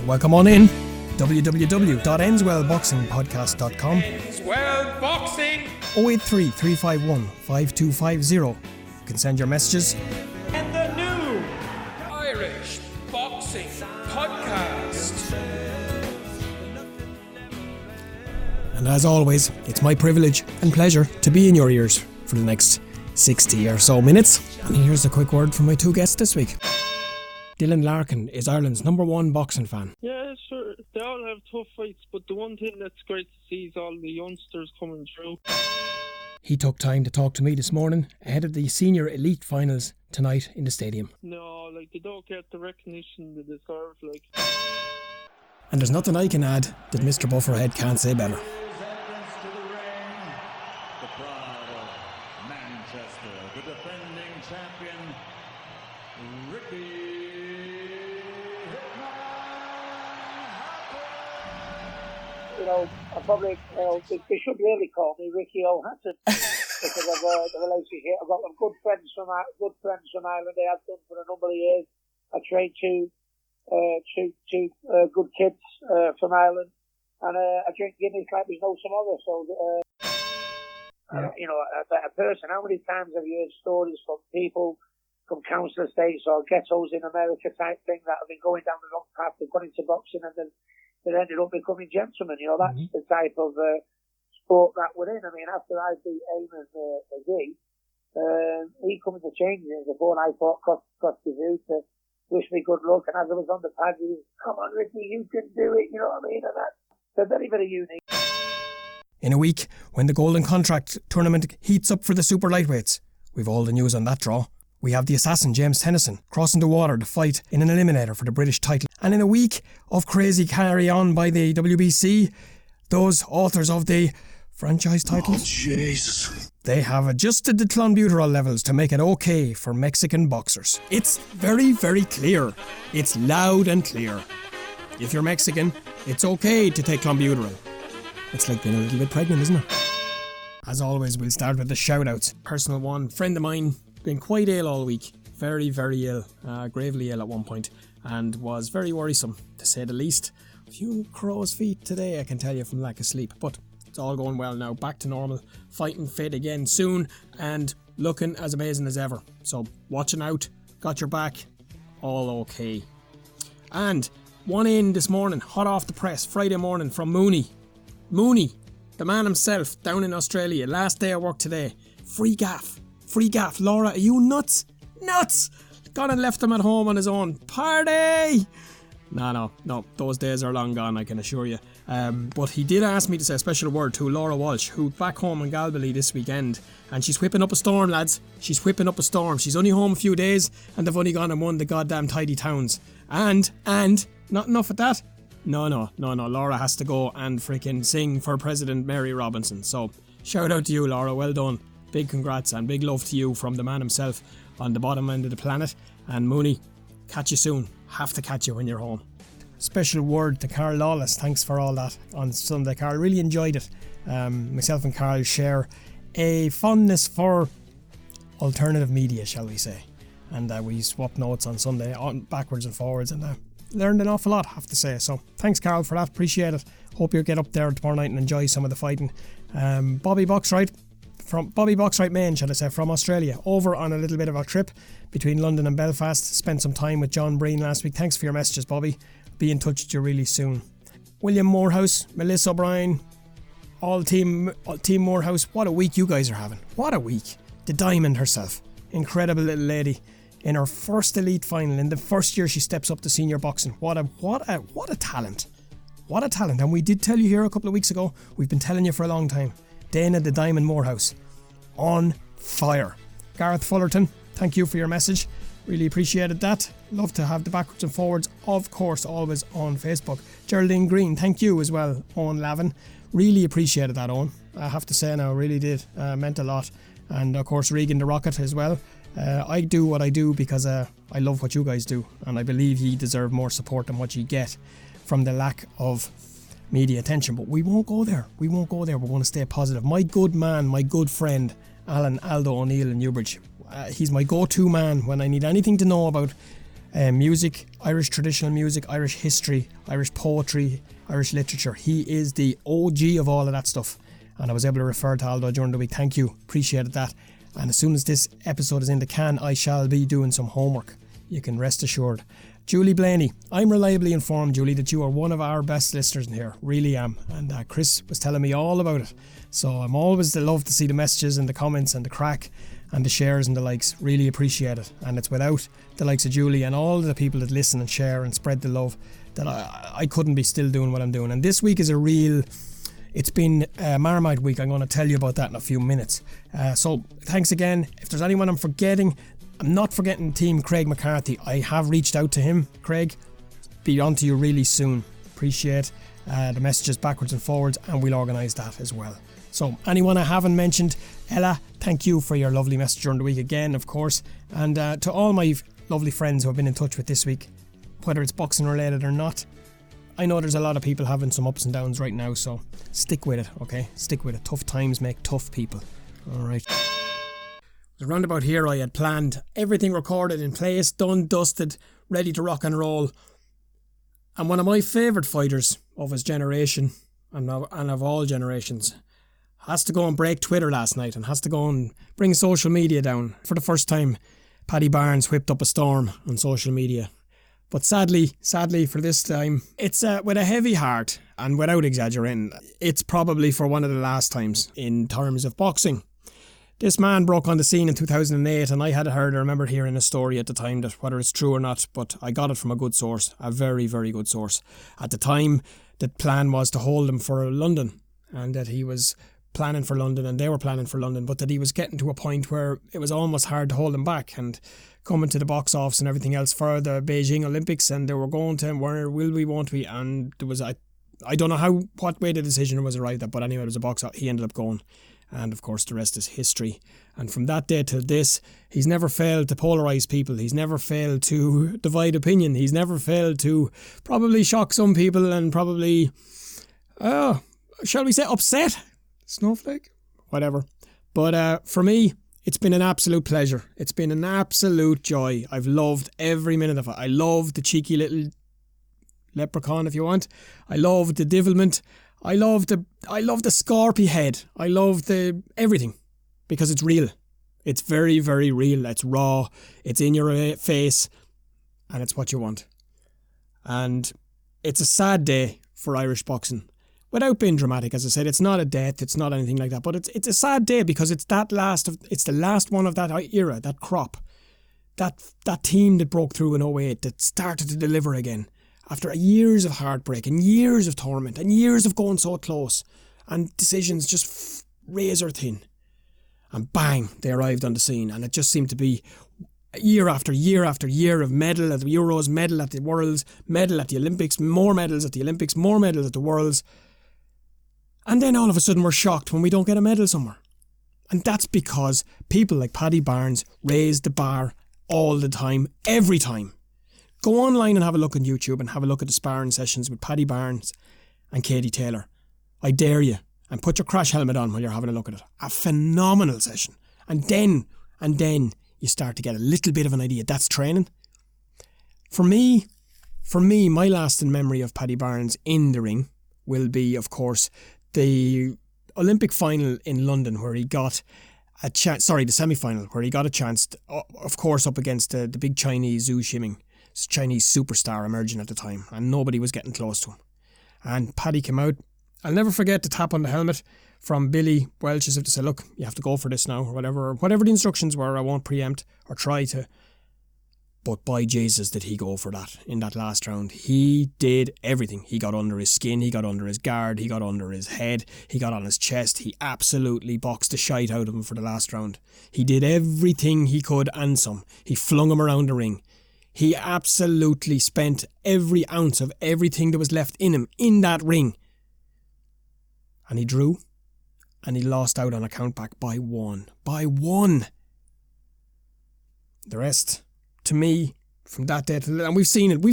welcome on in. www.enswellboxingpodcast.com. Enswell Boxing 083 351 5250. You can send your messages. and the new Irish Boxing Podcast. And as always, it's my privilege and pleasure to be in your ears for the next 60 or so minutes. And here's a quick word from my two guests this week. Dylan Larkin is Ireland's #1 boxing fan. Yeah, sure. They all have tough fights, but the one thing that's great to see is all the youngsters coming through. He took time to talk to me this morning ahead of the senior elite finals tonight in the stadium. No, they don't get the recognition they deserve, And there's nothing I can add that Mr. Bufferhead can't say better. The pride of Manchester, the defending champion, Ricky Hitman Hatton. I probably, they should really call me Ricky Hatton because of the relationship. I've got good friends from Ireland. I have done for a number of years. I trained two good kids from Ireland, and I drink Guinness like there's no tomorrow. So, a person. How many times have you heard stories from people from council estates or ghettos in America type thing that have been going down the wrong path? They've gone into boxing and then they ended up becoming gentlemen. That's the type of sport that we're in. I mean, after I beat Eamon McGee, he come into changing it before I fought Costivu to wish me good luck. And as I was on the pad, he was, "Come on, Ricky, you can do it." You know what I mean? And that's very, very unique. In a week, when the Golden Contract tournament heats up for the super lightweights, we've all the news on that draw. We have the assassin James Tennyson crossing the water to fight in an eliminator for the British title. And in a week of crazy carry on by the WBC, those authors of the franchise title, they have adjusted the clenbuterol levels to make it okay for Mexican boxers. It's very, very clear. It's loud and clear. If you're Mexican, it's okay to take clenbuterol. It's like being a little bit pregnant, isn't it? As always, we'll start with the shout-outs. Personal one, friend of mine, been quite ill all week. Very, very ill. Gravely ill at one point. And was very worrisome, to say the least. A few crow's feet today, I can tell you, from lack of sleep. But it's all going well now. Back to normal. Fighting fit again soon. And looking as amazing as ever. So, watching out. Got your back. All okay. And one in this morning, hot off the press, Friday morning from Mooney, the man himself, down in Australia. Last day of work today. Free gaff. Laura, are you nuts? Gone and left him at home on his own. Party! No, those days are long gone, I can assure you. But he did ask me to say a special word to Laura Walsh, who's back home in Galbally this weekend. And she's whipping up a storm, lads. She's whipping up a storm. She's only home a few days, and they've only gone and won the goddamn tidy towns. And, not enough of that. No, Laura has to go and freaking sing for President Mary Robinson. So, shout out to you, Laura, well done. Big congrats and big love to you from the man himself on the bottom end of the planet. And Mooney, catch you soon. Have to catch you when you're home. Special word to Carl Lawless. Thanks for all that on Sunday, Carl. Really enjoyed it. Myself and Carl share a fondness for alternative media, shall we say. And we swapped notes on Sunday, backwards and forwards, and learned an awful lot, I have to say. So thanks, Carl, for that. Appreciate it. Hope you'll get up there tomorrow night and enjoy some of the fighting. Bobby Boxwright, Maine, should I say, from Australia, over on a little bit of a trip between London and Belfast. Spent some time with John Breen last week. Thanks for your messages, Bobby. Be in touch with you really soon. William Morehouse, Melissa O'Brien, all team Morehouse. What a week you guys are having. What a week. The Diamond herself, incredible little lady, in her first elite final in the first year she steps up to senior boxing. What a talent. What a talent. And we did tell you here a couple of weeks ago, we've been telling you for a long time, Dana the Diamond Morehouse, on fire. Gareth Fullerton, thank you for your message. Really appreciated that. Love to have the backwards and forwards, of course, always on Facebook. Geraldine Green, thank you as well, Owen Lavin. Really appreciated that, Owen. I have to say now, really did. Meant a lot. And of course, Regan the Rocket as well. I do what I do because I love what you guys do, and I believe ye deserve more support than what you get from the lack of media attention. But we won't go there. We're going to stay positive. My good man, my good friend, Aldo O'Neill in Newbridge. He's my go-to man when I need anything to know about music, Irish traditional music, Irish history, Irish poetry, Irish literature. He is the OG of all of that stuff. And I was able to refer to Aldo during the week. Thank you. Appreciated that. And as soon as this episode is in the can, I shall be doing some homework. You can rest assured. Julie Blaney, I'm reliably informed, Julie, that you are one of our best listeners in here. Really am. And Chris was telling me all about it. So I'm always love to see the messages and the comments and the crack and the shares and the likes. Really appreciate it. And it's without the likes of Julie and all the people that listen and share and spread the love that I couldn't be still doing what I'm doing. And this week is a real... It's been Marmite week. I'm going to tell you about that in a few minutes. So thanks again. If there's anyone I'm forgetting, I'm not forgetting Team Craig McCarthy. I have reached out to him. Craig, be on to you really soon. Appreciate the messages backwards and forwards, and we'll organise that as well. So anyone I haven't mentioned, Ella, thank you for your lovely message during the week again, of course. And to all my lovely friends who I've been in touch with this week, whether it's boxing related or not, I know there's a lot of people having some ups and downs right now, so stick with it, okay? Stick with it. Tough times make tough people. Alright. Around about here I had planned everything recorded in place, done, dusted, ready to rock and roll. And one of my favourite fighters of his generation, and of all generations, has to go and break Twitter last night and has to go and bring social media down. For the first time, Paddy Barnes whipped up a storm on social media. But sadly for this time, it's with a heavy heart, and without exaggerating, it's probably for one of the last times in terms of boxing. This man broke on the scene in 2008, and I remember hearing a story at the time, that whether it's true or not, but I got it from a good source, a very, very good source. At the time, the plan was to hold him for London, and that he was planning for London and they were planning for London, but that he was getting to a point where it was almost hard to hold him back, and coming to the box office and everything else for the Beijing Olympics, and they were going to him, where will we, won't we, and there was I don't know what way the decision was arrived at, but anyway, it was a box office. He ended up going, and of course the rest is history. And from that day till this, he's never failed to polarise people, he's never failed to divide opinion, he's never failed to probably shock some people and probably shall we say upset Snowflake, whatever. But for me, it's been an absolute pleasure. It's been an absolute joy. I've loved every minute of it. I love the cheeky little leprechaun, if you want. I love the divilment. I love the scorpy head. I love the everything, because it's real. It's very, very real. It's raw. It's in your face, and it's what you want. And it's a sad day for Irish boxing. Without being dramatic, as I said, it's not a death, it's not anything like that, but it's a sad day, because it's the last one of that era, that crop, that team that broke through in 08, that started to deliver again after years of heartbreak and years of torment and years of going so close and decisions just razor thin, and bang, they arrived on the scene. And it just seemed to be year after year after year of medal at the Euros, medal at the Worlds, medal at the Olympics, more medals at the Olympics, more medals at the Worlds. And then all of a sudden we're shocked when we don't get a medal somewhere. And that's because people like Paddy Barnes raise the bar all the time, every time. Go online and have a look on YouTube and have a look at the sparring sessions with Paddy Barnes and Katie Taylor. I dare you. And put your crash helmet on while you're having a look at it. A phenomenal session. And then you start to get a little bit of an idea. That's training. For me, my lasting memory of Paddy Barnes in the ring will be, of course, the Olympic final in London, where he got a chance, the semi-final, where he got a chance, of course, up against the big Chinese Zhu Ximing, Chinese superstar emerging at the time, and nobody was getting close to him. And Paddy came out. I'll never forget the tap on the helmet from Billy Welch, as if to say, look, you have to go for this now, or whatever the instructions were. I won't preempt or try to. But by Jesus, did he go for that in that last round. He did everything. He got under his skin, he got under his guard, he got under his head, he got on his chest. He absolutely boxed the shite out of him for the last round. He did everything he could and some. He flung him around the ring. He absolutely spent every ounce of everything that was left in him in that ring. And he drew, and he lost out on a countback by one. By one! The rest, to me, from that day to... And we've seen it.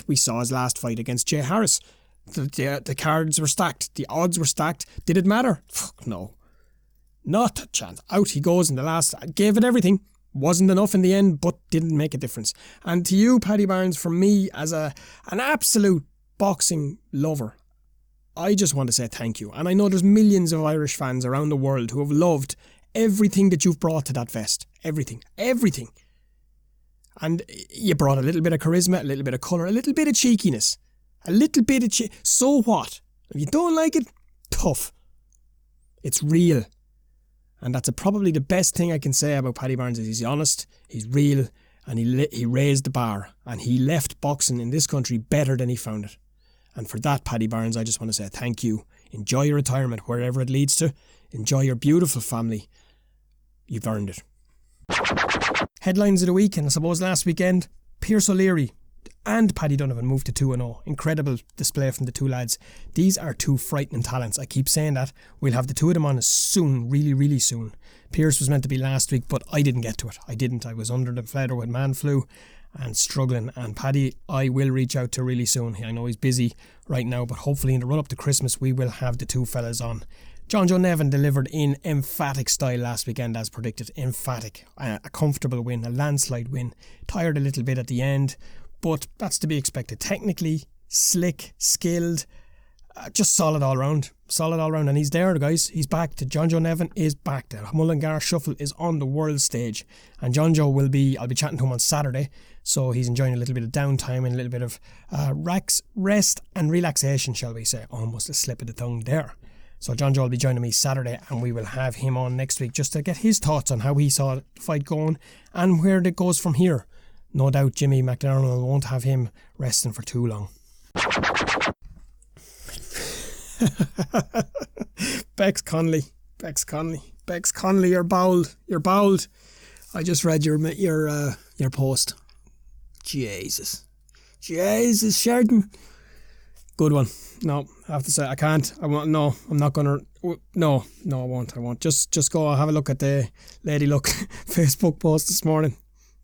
We saw his last fight against Jay Harris. The cards were stacked. The odds were stacked. Did it matter? Fuck no. Not a chance. Out he goes in the last... Gave it everything. Wasn't enough in the end, but didn't make a difference. And to you, Paddy Barnes, from me as an absolute boxing lover, I just want to say thank you. And I know there's millions of Irish fans around the world who have loved everything that you've brought to that vest. Everything. And you brought a little bit of charisma, a little bit of colour, a little bit of cheekiness. So what? If you don't like it, tough. It's real. And that's probably the best thing I can say about Paddy Barnes is he's honest, he's real, and he raised the bar. And he left boxing in this country better than he found it. And for that, Paddy Barnes, I just want to say thank you. Enjoy your retirement, wherever it leads to. Enjoy your beautiful family. You've earned it. Headlines of the week, and I suppose last weekend, Pierce O'Leary and Paddy Donovan moved to 2-0. Incredible display from the two lads. These are two frightening talents. I keep saying that. We'll have the two of them on soon, really, really soon. Pierce was meant to be last week, but I didn't get to it. I was under the feather with man flu and struggling. And Paddy, I will reach out to really soon. I know he's busy right now, but hopefully in the run up to Christmas, we will have the two fellas on. John Joe Nevin delivered in emphatic style last weekend as predicted. Emphatic. A comfortable win, a landslide win. Tired a little bit at the end, but that's to be expected. Technically, slick, skilled, just solid all round. And he's there, guys. He's back. John Joe Nevin is back. The Mullingar Shuffle is on the world stage. And John Joe I'll be chatting to him on Saturday. So he's enjoying a little bit of downtime and a little bit of rest and relaxation, shall we say. Almost a slip of the tongue there. So John Joe will be joining me Saturday, and we will have him on next week just to get his thoughts on how he saw the fight going and where it goes from here. No doubt Jimmy McDonnell won't have him resting for too long. Bex Conley, you're bowled. I just read your post. Jesus, Sheridan. Good one. No, I have to say I can't. I won't. No, I'm not gonna. No, I won't. Just go have a look at the Lady Luck Facebook post this morning.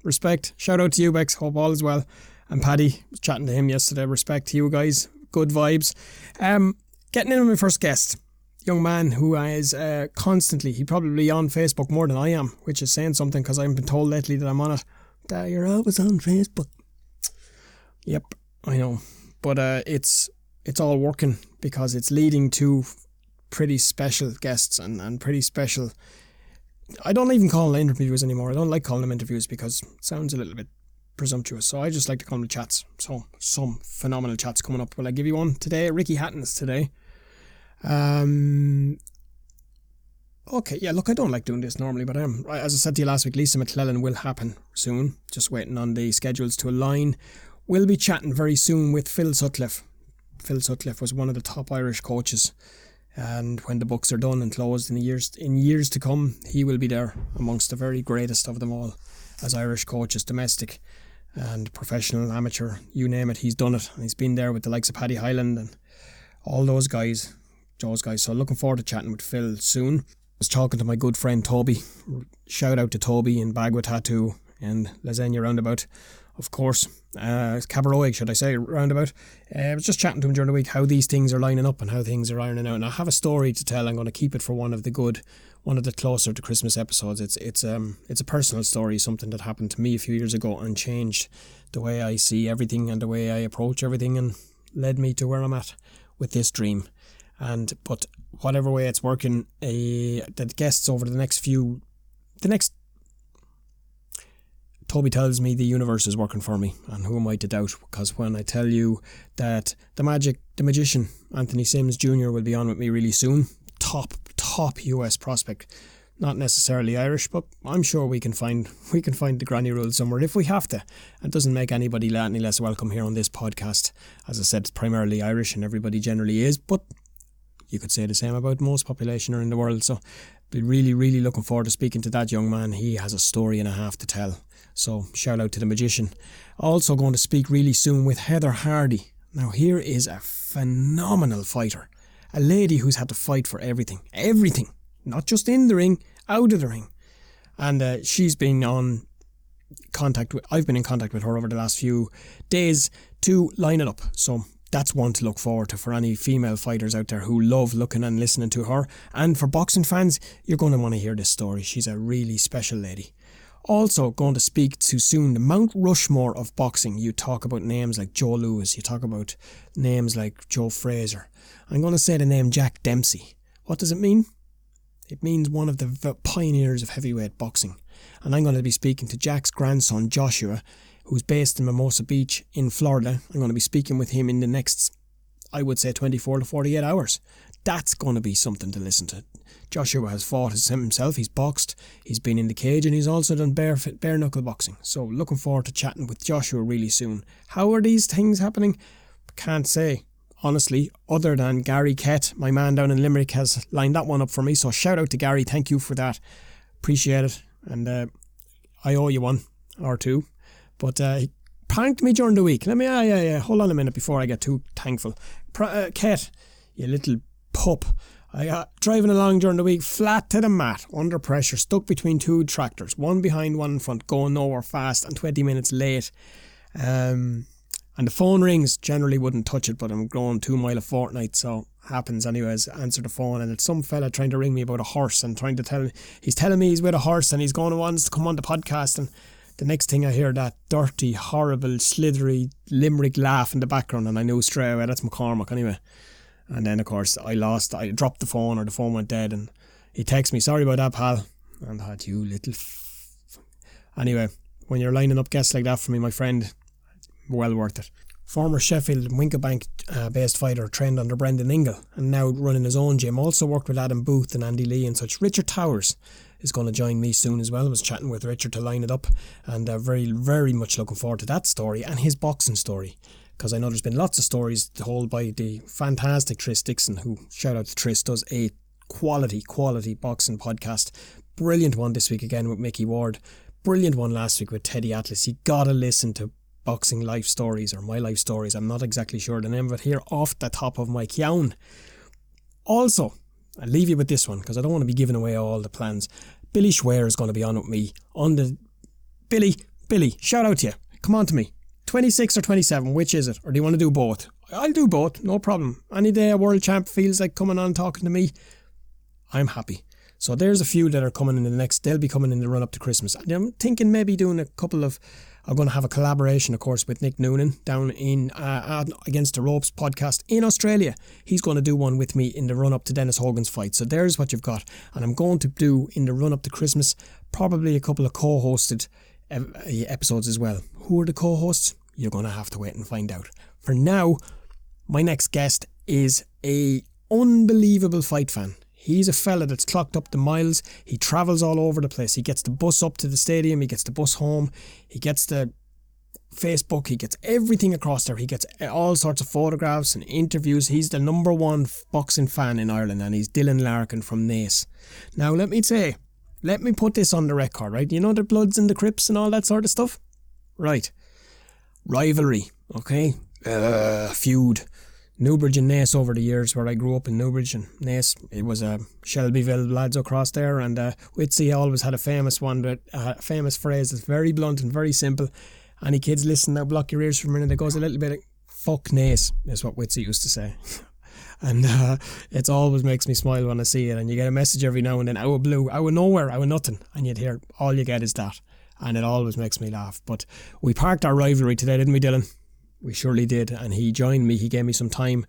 Respect. Shout out to you, Bex. Hope all is well. And Paddy, was chatting to him yesterday. Respect to you guys. Good vibes. Getting in with my first guest. Young man who is constantly, he probably on Facebook more than I am, which is saying something because I've been told lately that I'm on it. That you're always on Facebook. Yep, I know. But it's all working because it's leading to pretty special guests and pretty special. I don't even call them interviews anymore. I don't like calling them interviews because it sounds a little bit presumptuous. So I just like to call them chats. So some phenomenal chats coming up. Will I give you one today? Ricky Hatton's today. Okay, yeah, look, I don't like doing this normally, but as I said to you last week, Lisa McClellan will happen soon. Just waiting on the schedules to align. We'll be chatting very soon with Phil Sutcliffe. Phil Sutcliffe was one of the top Irish coaches, and when the books are done and closed in years to come, he will be there amongst the very greatest of them all as Irish coaches, domestic and professional, amateur, you name it, he's done it. And he's been there with the likes of Paddy Hyland and all those guys. So looking forward to chatting with Phil soon. I was talking to my good friend Toby. Shout out to Toby in Bagua Tattoo and Lasagna Roundabout, of course. Cabaroig, should I say, Roundabout. I was just chatting to him during the week how these things are lining up and how things are ironing out. And I have a story to tell. I'm going to keep it for one of the closer to Christmas episodes. It's a personal story, something that happened to me a few years ago and changed the way I see everything and the way I approach everything and led me to where I'm at with this dream. But whatever way it's working, the guests over the next Toby tells me the universe is working for me, and who am I to doubt? Because when I tell you that the magician Anthony Sims Jr. will be on with me really soon, top US prospect, not necessarily Irish, but I'm sure we can find the granny rule somewhere if we have to. It doesn't make anybody any less welcome here on this podcast. As I said, it's primarily Irish, and everybody generally is, but you could say the same about most population in the world. So be really, really looking forward to speaking to that young man. He has a story and a half to tell. So shout out to the magician. Also going to speak really soon with Heather Hardy. Now here is a phenomenal fighter. A lady who's had to fight for everything. Everything. Not just in the ring, out of the ring. And she's been I've been in contact with her over the last few days to line it up. So that's one to look forward to for any female fighters out there who love looking and listening to her. And for boxing fans, you're going to want to hear this story. She's a really special lady. Also going to speak to soon the Mount Rushmore of boxing. You talk about names like Joe Louis. You talk about names like Joe Fraser. I'm going to say the name Jack Dempsey. What does it mean? It means one of the pioneers of heavyweight boxing. And I'm going to be speaking to Jack's grandson, Joshua, who's based in Mimosa Beach in Florida. I'm going to be speaking with him in the next, I would say, 24 to 48 hours. That's going to be something to listen to. Joshua has fought himself, he's boxed, he's been in the cage, and he's also done bare knuckle boxing. So looking forward to chatting with Joshua really soon. How are these things happening? Can't say, honestly, other than Gary Kett, my man down in Limerick, has lined that one up for me. So shout out to Gary, thank you for that. Appreciate it. And I owe you one or two. But he pranked me during the week. Let me, hold on a minute before I get too thankful. Kett, you little pup. I got driving along during the week, flat to the mat, under pressure, stuck between two tractors, one behind, one in front, going nowhere fast and 20 minutes late. And the phone rings, generally wouldn't touch it, but I'm going 2 mile a fortnight, so happens anyways. Answer the phone, and it's some fella trying to ring me about a horse and trying to tell me, he's telling me he's with a horse and he's going to want us to come on the podcast, and the next thing I hear that dirty, horrible, slithery Limerick laugh in the background, and I knew straight away that's McCormack anyway. And then, of course, I dropped the phone, or the phone went dead, and he texted me, sorry about that, pal. And I thought, you little Anyway, when you're lining up guests like that for me, my friend, well worth it. Former Sheffield and Winkelbank based fighter, trained under Brendan Ingle, and now running his own gym. Also worked with Adam Booth and Andy Lee and such. Richard Towers is going to join me soon as well. I was chatting with Richard to line it up, and very, very much looking forward to that story and his boxing story. Because I know there's been lots of stories told by the fantastic Tris Dixon, who, shout out to Tris, does a quality boxing podcast. Brilliant one this week again with Mickey Ward. Brilliant one last week with Teddy Atlas. You gotta listen to Boxing Life Stories, or My Life Stories. I'm not exactly sure the name of it here off the top of my kyown. Also, I'll leave you with this one because I don't want to be giving away all the plans. Billy Schwer is going to be on with me on the... Billy, shout out to you. Come on to me. 26 or 27, which is it? Or do you want to do both? I'll do both, no problem. Any day a world champ feels like coming on talking to me, I'm happy. So there's a few that are coming in the next, they'll be coming in the run up to Christmas. And I'm thinking maybe doing a couple of, I'm going to have a collaboration, of course, with Nick Noonan down in Against the Ropes podcast in Australia. He's going to do one with me in the run up to Dennis Hogan's fight. So there's what you've got. And I'm going to do in the run up to Christmas probably a couple of co-hosted episodes as well. Who are the co-hosts? You're going to have to wait and find out. For now, my next guest is a unbelievable fight fan. He's a fella that's clocked up the miles. He travels all over the place. He gets the bus up to the stadium. He gets the bus home. He gets the Facebook. He gets everything across there. He gets all sorts of photographs and interviews. He's the number one boxing fan in Ireland, and he's Dylan Larkin from Naas. Now, let me put this on the record, right? You know the Bloods and the Crips and all that sort of stuff? Right. Rivalry, okay? Feud. Newbridge and Naas over the years, where I grew up in Newbridge and Naas. It was Shelbyville lads across there, and Witsy always had a famous one, a famous phrase that's very blunt and very simple. Any kids listen now, block your ears for a minute. It goes a little bit like, fuck Naas, is what Witsy used to say. And it always makes me smile when I see it. And you get a message every now and then, out of blue, out of nowhere, out of nothing, and you'd hear, all you get is that. And it always makes me laugh. But we parked our rivalry today, didn't we, Dylan? We surely did. And he joined me. He gave me some time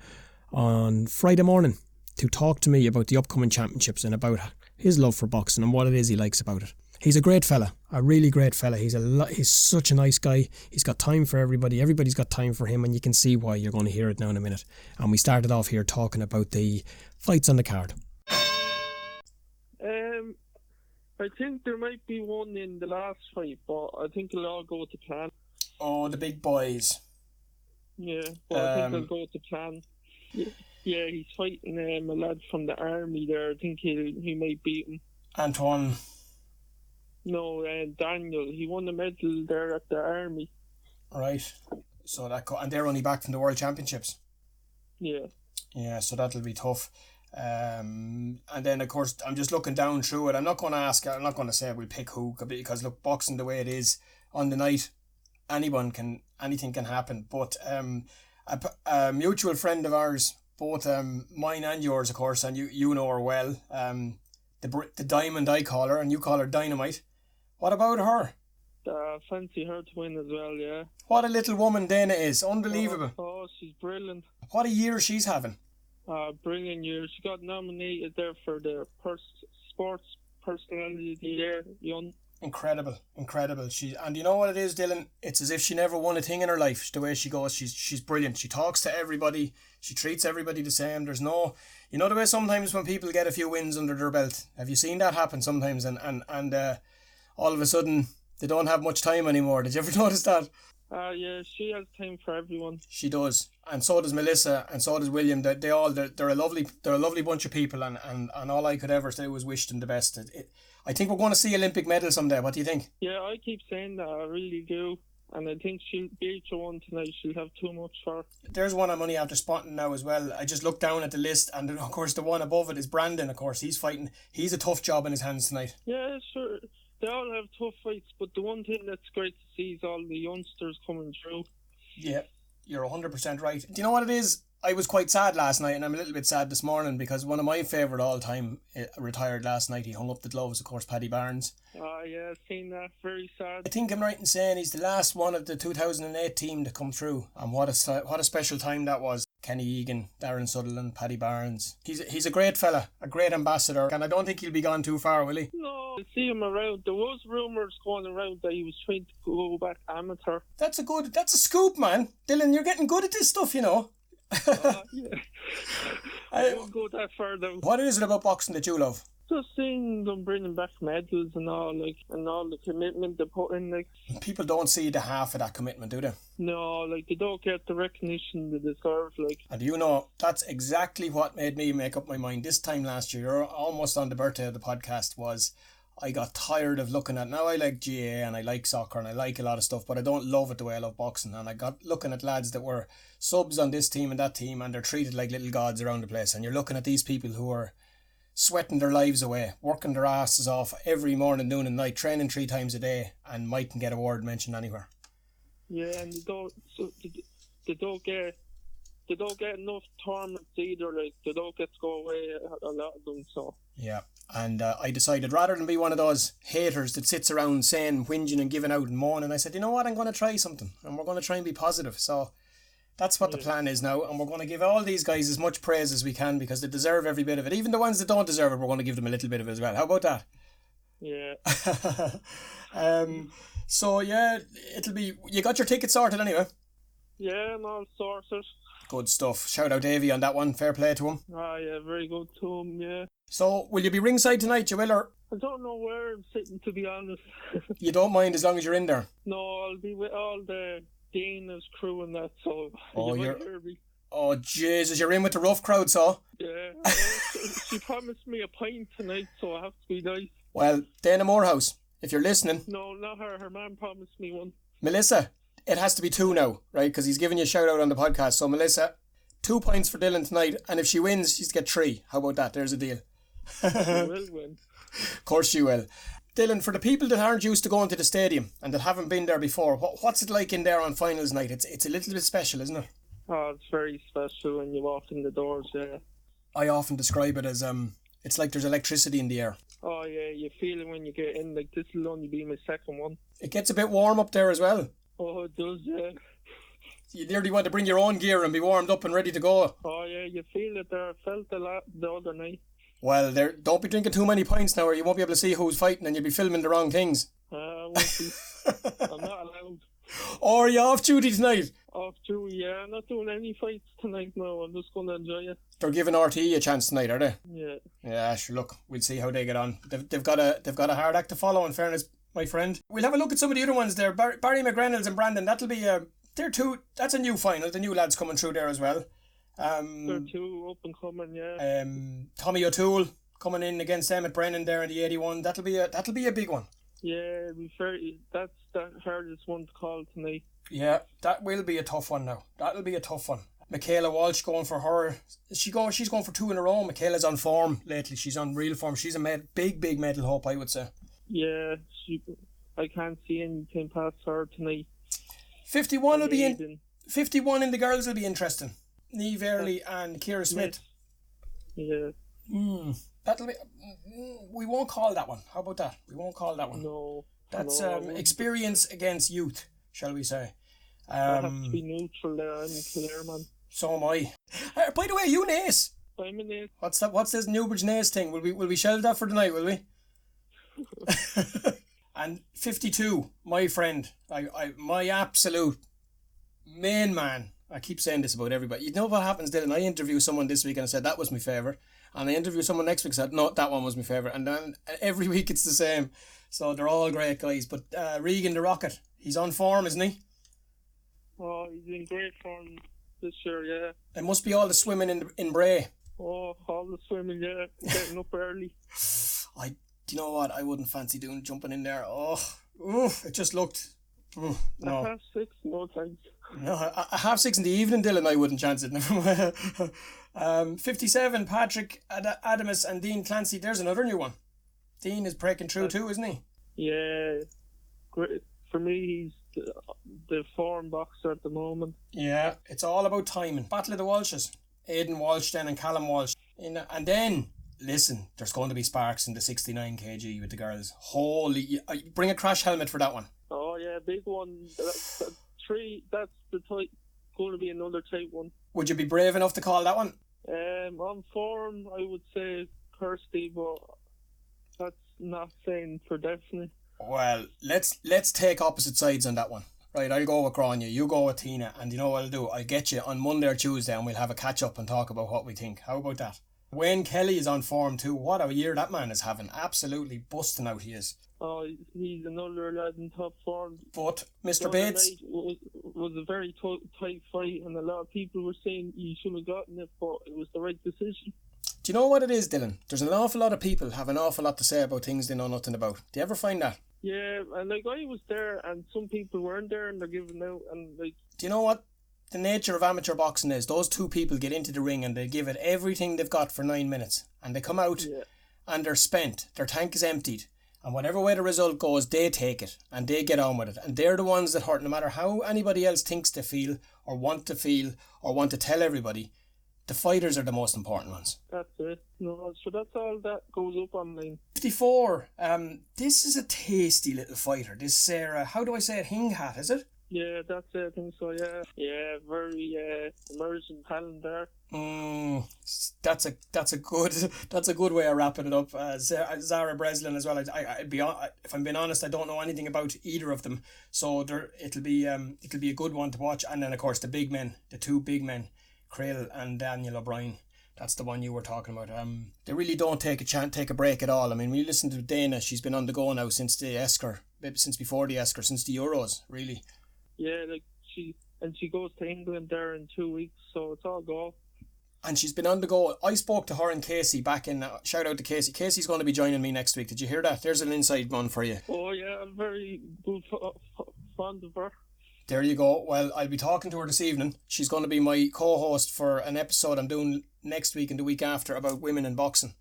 on Friday morning to talk to me about the upcoming championships and about his love for boxing and what it is he likes about it. He's a great fella, a really great fella. He's such a nice guy. He's got time for everybody. Everybody's got time for him, and you can see why. You're going to hear it now in a minute. And we started off here talking about the fights on the card. I think there might be one in the last fight, but I think it'll all go to plan. Oh, the big boys. Yeah, but I think they'll go to plan. Yeah, he's fighting a lad from the army there. I think he might beat him. Antoine. No, Daniel. He won the medal there at the army. Right. So and they're only back from the World Championships. Yeah. Yeah, so that'll be tough. And then, of course, I'm just looking down through it. I'm not going to say we'll pick who, because look, boxing the way it is on the night, anything can happen. But a mutual friend of ours, both mine and yours, of course, and you know her well, the Diamond, I call her, and you call her Dynamite. What about her? Fancy her to win as well, yeah. What a little woman Dana is. Unbelievable. Oh, she's brilliant. What a year she's having. Brilliant year. She got nominated there for the Sports Personality of the Year, young. Incredible. And you know what it is, Dylan? It's as if she never won a thing in her life. The way she goes, she's brilliant. She talks to everybody. She treats everybody the same. There's no, you know the way sometimes when people get a few wins under their belt. Have you seen that happen sometimes? And all of a sudden they don't have much time anymore. Did you ever notice that? Yeah, she has time for everyone. She does, and so does Melissa, and so does William. They're a lovely bunch of people, and all I could ever say was wish them the best. I think we're going to see Olympic medal someday. What do you think? Yeah, I keep saying that. I really do, and I think she'll beat the one tonight. She'll have too much for her. There's one I'm only after spotting now as well. I just looked down at the list, and of course the one above it is Brandon. Of course, he's fighting. He's a tough job in his hands tonight. Yeah, sure. They all have tough fights, but the one thing that's great to see is all the youngsters coming through. Yeah, you're 100% right. Do you know what it is? I was quite sad last night, and I'm a little bit sad this morning because one of my favourite all-time retired last night. He hung up the gloves, of course, Paddy Barnes. Yeah, I've seen that. Very sad. I think I'm right in saying he's the last one of the 2008 team to come through, and what a special time that was. Kenny Egan, Darren Sutherland, Paddy Barnes. He's a great fella, a great ambassador, and I don't think he'll be gone too far, will he? No, I see him around. There was rumours going around that he was trying to go back amateur. That's a scoop, man. Dylan, you're getting good at this stuff, you know. Yeah. I won't go that far though. What is it about boxing that you love? Just seeing them bringing back medals and all the commitment they put in, like. People don't see the half of that commitment, do they? No, like, they don't get the recognition they deserve, like. And you know, that's exactly what made me make up my mind this time last year, almost on the birthday of the podcast, was I got tired of looking at, now I like GA and I like soccer and I like a lot of stuff, but I don't love it the way I love boxing. And I got looking at lads that were subs on this team and that team, and they're treated like little gods around the place. And you're looking at these people who are sweating their lives away, working their asses off every morning, noon and night, training 3 times a day, and mightn't get a word mentioned anywhere. Yeah, and they don't get enough tournaments either. Like, they don't get to go away, a lot of them. So yeah, and I decided rather than be one of those haters that sits around saying, whinging and giving out and moaning, I said, you know what, I'm going to try something, and we're going to try and be positive. So that's what the plan is now, and we're going to give all these guys as much praise as we can because they deserve every bit of it. Even the ones that don't deserve it, we're going to give them a little bit of it as well. How about that? Yeah. So yeah, it'll be. You got your ticket sorted anyway? Yeah, I'm all sorted. Good stuff. Shout out Davey on that one. Fair play to him. Yeah, very good to him. Yeah. So will you be ringside tonight, you will, or? I don't know where I'm sitting, to be honest. You don't mind as long as you're in there? No, I'll be with all the Dana's crew and that, so oh, you might hear me. Oh, Jesus, you're in with the rough crowd, so? Yeah, she promised me a pint tonight, so I have to be nice. Well, Dana Morehouse, if you're listening... No, not her. Her man promised me one. Melissa, it has to be 2 now, right? Because he's giving you a shout out on the podcast. So, Melissa, 2 pints for Dylan tonight, and if she wins, she's to get 3. How about that? There's a deal. She will win. Of course she will. Dylan, for the people that aren't used to going to the stadium and that haven't been there before, what's it like in there on finals night? It's a little bit special, isn't it? Oh, it's very special when you walk in the doors, yeah. I often describe it as it's like there's electricity in the air. Oh yeah, you feel it when you get in. Like, this will only be my second one. It gets a bit warm up there as well. Oh, it does, yeah. You nearly want to bring your own gear and be warmed up and ready to go. Oh yeah, you feel it there. I felt a lot the other night. Well, don't be drinking too many pints now or you won't be able to see who's fighting and you'll be filming the wrong things. I won't be. I'm not allowed. Or are you off duty tonight? Off duty, yeah. I'm not doing any fights tonight, no. I'm just going to enjoy it. They're giving RTE a chance tonight, are they? Yeah. Yeah, sure, look, we'll see how they get on. They've got a hard act to follow, in fairness, my friend. We'll have a look at some of the other ones there. Barry McReynolds and Brandon, that'll be they're 2. That's a new final. The new lads coming through there as well. They're 2 up and coming, yeah. Tommy O'Toole coming in against Emmett Brennan there in the 81. That'll be a big one. Yeah, that's the hardest one to call tonight. Yeah, that will be a tough one now. That'll be a tough one. Michaela Walsh going for her. She's going for 2 in a row. Michaela's on form lately. She's on real form. She's a big medal hope, I would say. Yeah, I can't see anything past her tonight. 51 will be in. 51 in the girls will be interesting. Niamh Earley and Ciara Smith. Yeah. That'll be. We won't call that one. How about that? We won't call that one. No. That's experience against youth, shall we say. I have to be neutral there. I'm Clare, man. So am I. By the way, you Nace? I'm an ace. What's that? What's this Newbridge Nace thing? Will we shelve that for the night? Will we? And 52, my friend, my absolute main man. I keep saying this about everybody. You know what happens, Dylan? I interview someone this week and I said that was my favourite, and I interview someone next week and said no, that one was my favourite, and then every week it's the same. So they're all great guys. But Regan the Rocket, he's on form, isn't he? Oh, he's in great form this year, yeah. It must be all the swimming in Bray. Oh, all the swimming, yeah. Getting up early. Do you know what? I wouldn't fancy jumping in there. It just looked. No. At 6:30, no thanks. No, at 6:30 in the evening, Dylan, I wouldn't chance it. 57, Patrick Adamus and Dean Clancy. There's another new one. Dean is breaking through too, isn't he? Yeah, great. For me, he's the form boxer at the moment. Yeah, it's all about timing. Battle of the Walshes. Aidan Walsh then and Callum Walsh. And then, listen, there's going to be sparks in the 69 kg with the girls. Holy, bring a crash helmet for that one. Oh yeah, big one. That's the type. Going to be another tight one. Would you be brave enough to call that one? On form, I would say Kirsty, but that's not saying for definite. Well, let's take opposite sides on that one. Right, I'll go with Grania, you go with Tina, and you know what I'll do? I'll get you on Monday or Tuesday and we'll have a catch up and talk about what we think. How about that? Wayne Kelly is on form too. What a year that man is having. Absolutely busting out he is. Oh, he's another lad in top form. But Mr. Bates was a very tight fight, and a lot of people were saying you should have gotten it, but it was the right decision. Do you know what it is, Dylan? There's an awful lot of people have an awful lot to say about things they know nothing about. Do you ever find that? Yeah, and I was there, and some people weren't there, and they're giving out, and Do you know what the nature of amateur boxing is? Those two people get into the ring and they give it everything they've got for 9 minutes, and they come out and they're spent. Their tank is emptied, and whatever way the result goes, they take it and they get on with it, and they're the ones that hurt. No matter how anybody else thinks they feel or want to tell everybody, the fighters are the most important ones. That's it. No, so that's all that goes up online. 54. This is a tasty little fighter. This Sarah, how do I say it? Hinghat, is it? Yeah, that's it. I think so. Yeah, very emerging talent there. That's a good way of wrapping it up. Zara Breslin as well. I'd be if I'm being honest, I don't know anything about either of them. So it'll be a good one to watch. And then of course the two big men. Creel and Daniel O'Brien. That's the one you were talking about. They really don't take a break at all. I mean, when you listen to Dana, she's been on the go now since the Esker, since before the Esker, since the Euros, really. Yeah, she goes to England there in 2 weeks, so it's all go. And she's been on the go. I spoke to her and Casey back in. Shout out to Casey. Casey's going to be joining me next week. Did you hear that? There's an inside one for you. Oh yeah, I'm very good fond of her. There you go. Well, I'll be talking to her this evening. She's going to be my co-host for an episode I'm doing next week and the week after about women in boxing.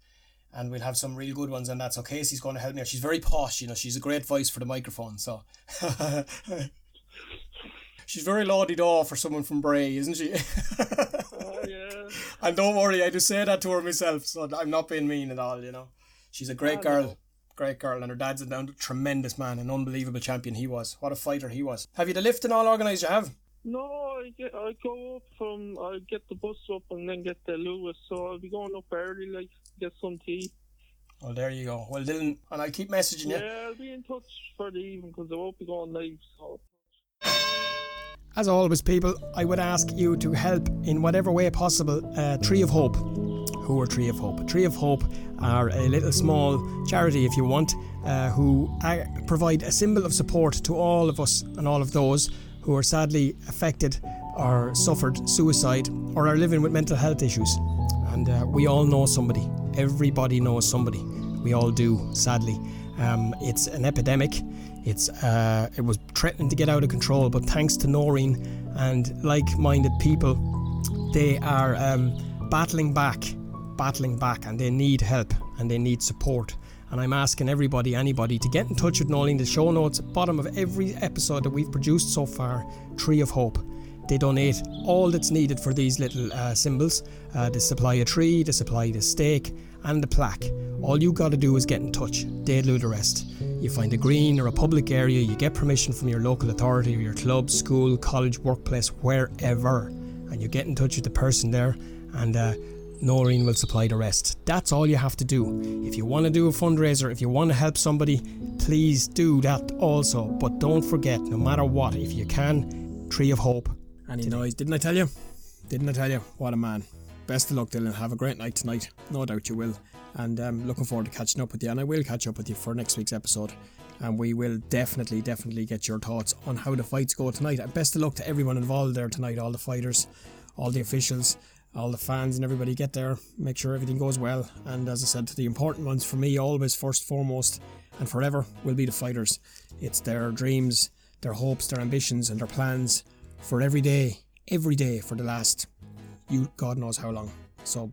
And we'll have some real good ones on that. So Casey's going to help me out. She's very posh, you know. She's a great voice for the microphone. So she's very lawdy-daw for someone from Bray, isn't she? Oh, yeah. And don't worry, I just say that to her myself. So I'm not being mean at all, you know. She's a great girl. No. Great girl, and her dad's a tremendous man, an unbelievable champion he was. What a fighter he was. Have you the lifting all organised you have? No, I go up I get the bus up and then get the Lewis, so I'll be going up early, get some tea. Well, there you go. Well, Dylan, and I'll keep messaging you. Yeah, I'll be in touch for the evening because I won't be going live, so... As always, people, I would ask you to help in whatever way possible Tree of Hope. Who are Tree of Hope? Tree of Hope are a little small charity, if you want, who provide a symbol of support to all of us and all of those who are sadly affected or suffered suicide or are living with mental health issues. And we all know somebody. Everybody knows somebody. We all do, sadly. It's an epidemic. It was threatening to get out of control, but thanks to Noreen and like-minded people, they are battling back, and they need help and they need support. And I'm asking anybody to get in touch with Noreen. The show notes at the bottom of every episode that we've produced so far, Tree of Hope. They donate all that's needed for these little symbols. They supply a tree, they supply the stake and the plaque. All you got to do is get in touch. They'll do the rest. You find a green or a public area, you get permission from your local authority or your club, school, college, workplace, wherever, and you get in touch with the person there, and Noreen will supply the rest. That's all you have to do. If you want to do a fundraiser, if you want to help somebody, please do that also. But don't forget, no matter what, if you can, Tree of Hope. Any noise? Didn't I tell you? What a man. Best of luck, Dylan. Have a great night tonight. No doubt you will. And looking forward to catching up with you. And I will catch up with you for next week's episode. And we will definitely get your thoughts on how the fights go tonight. And best of luck to everyone involved there tonight. All the fighters, all the officials, all the fans and everybody. Get there. Make sure everything goes well. And as I said, the important ones for me, always first, foremost, and forever, will be the fighters. It's their dreams, their hopes, their ambitions and their plans for every day for the last, God knows how long. So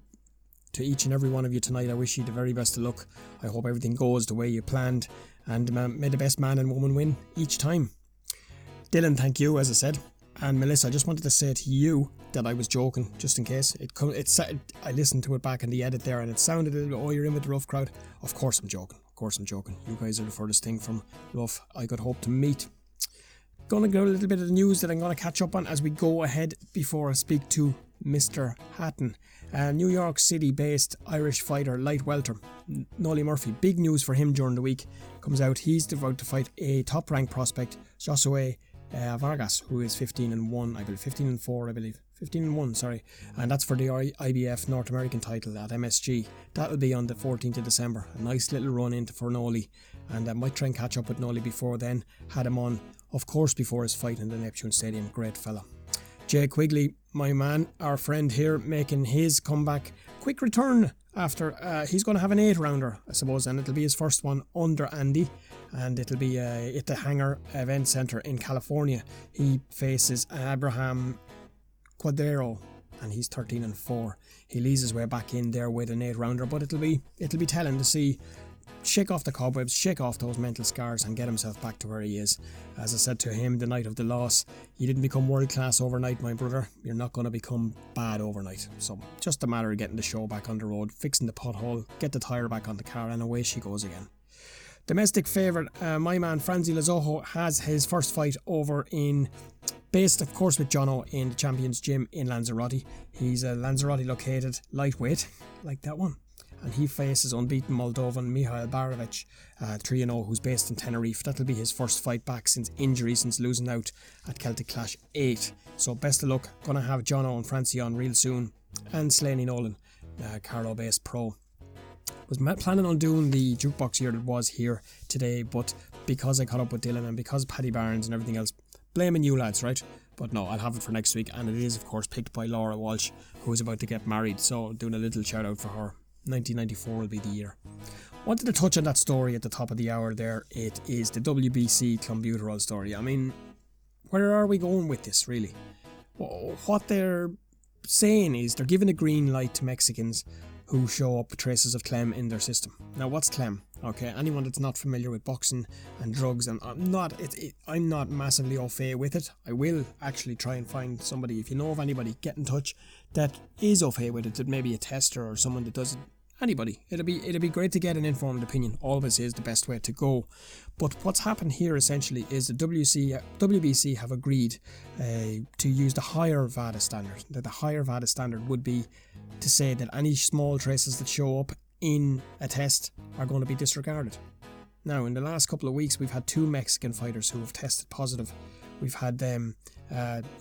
to each and every one of you tonight, I wish you the very best of luck. I hope everything goes the way you planned, and may the best man and woman win each time. Dylan, thank you, as I said. And Melissa, I just wanted to say to you that I was joking, just in case. I listened to it back in the edit there, and it sounded a little, oh, you're in with the rough crowd. Of course I'm joking. You guys are the furthest thing from rough I could hope to meet. Gonna go a little bit of the news that I'm gonna catch up on as we go ahead before I speak to Mr. Hatton. New York City based Irish fighter, light welter, Nolly Murphy. Big news for him during the week comes out. He's about to fight a top ranked prospect, Joshua Vargas, who is 15-1, I believe, 15-4, I believe. 15-1, sorry. And that's for the IBF North American title at MSG. That'll be on the 14th of December. A nice little run into for Nolly. And I might try and catch up with Nolly before then. Had him on, of course, before his fight in the Neptune Stadium. Great fella. Jay Quigley, my man, our friend here, making his comeback. Quick return after, he's going to have an 8-rounder, I suppose, and it'll be his first one under Andy. And it'll be at the Hangar Event Center in California. He faces Abraham Quadero, and he's 13-4. He leads his way back in there with an 8-rounder, but it'll be telling to see, shake off the cobwebs, shake off those mental scars, and get himself back to where he is. As I said to him the night of the loss, you didn't become world class overnight, my brother. You're not going to become bad overnight. So just a matter of getting the show back on the road, fixing the pothole, get the tyre back on the car, and away she goes again. Domestic favourite, my man Franzi Lazojo has his first fight over based of course with Jono in the Champions Gym in Lanzarote. He's a Lanzarote located lightweight, like that one. And he faces unbeaten Moldovan Mihail Barovic, 3-0, who's based in Tenerife. That'll be his first fight back since injury, since losing out at Celtic Clash 8. So best of luck. Gonna have Jono and Francie on real soon. And Slaney Nolan, Carlo-based pro. Was planning on doing the jukebox here that was here today, but because I caught up with Dylan and because Paddy Barnes and everything else, blaming you lads, right? But no, I'll have it for next week, and it is of course picked by Laura Walsh, who is about to get married, so doing a little shout out for her. 1994 will be the year. Wanted to touch on that story at the top of the hour there. It is the WBC clenbuterol story. I mean, where are we going with this really? What they're saying is they're giving a green light to Mexicans who show up traces of clem in their system. Now, what's clem? Okay, anyone that's not familiar with boxing and drugs, and I'm not massively au fait with it. I will actually try and find somebody, if you know of anybody, get in touch that is au fait with it, that maybe a tester or someone that does it. Anybody. It'd be great to get an informed opinion. Always is the best way to go. But what's happened here essentially is the WBC have agreed to use the higher VADA standard. That the higher VADA standard would be to say that any small traces that show up in a test are going to be disregarded. Now, in the last couple of weeks, we've had 2 Mexican fighters who have tested positive. We've had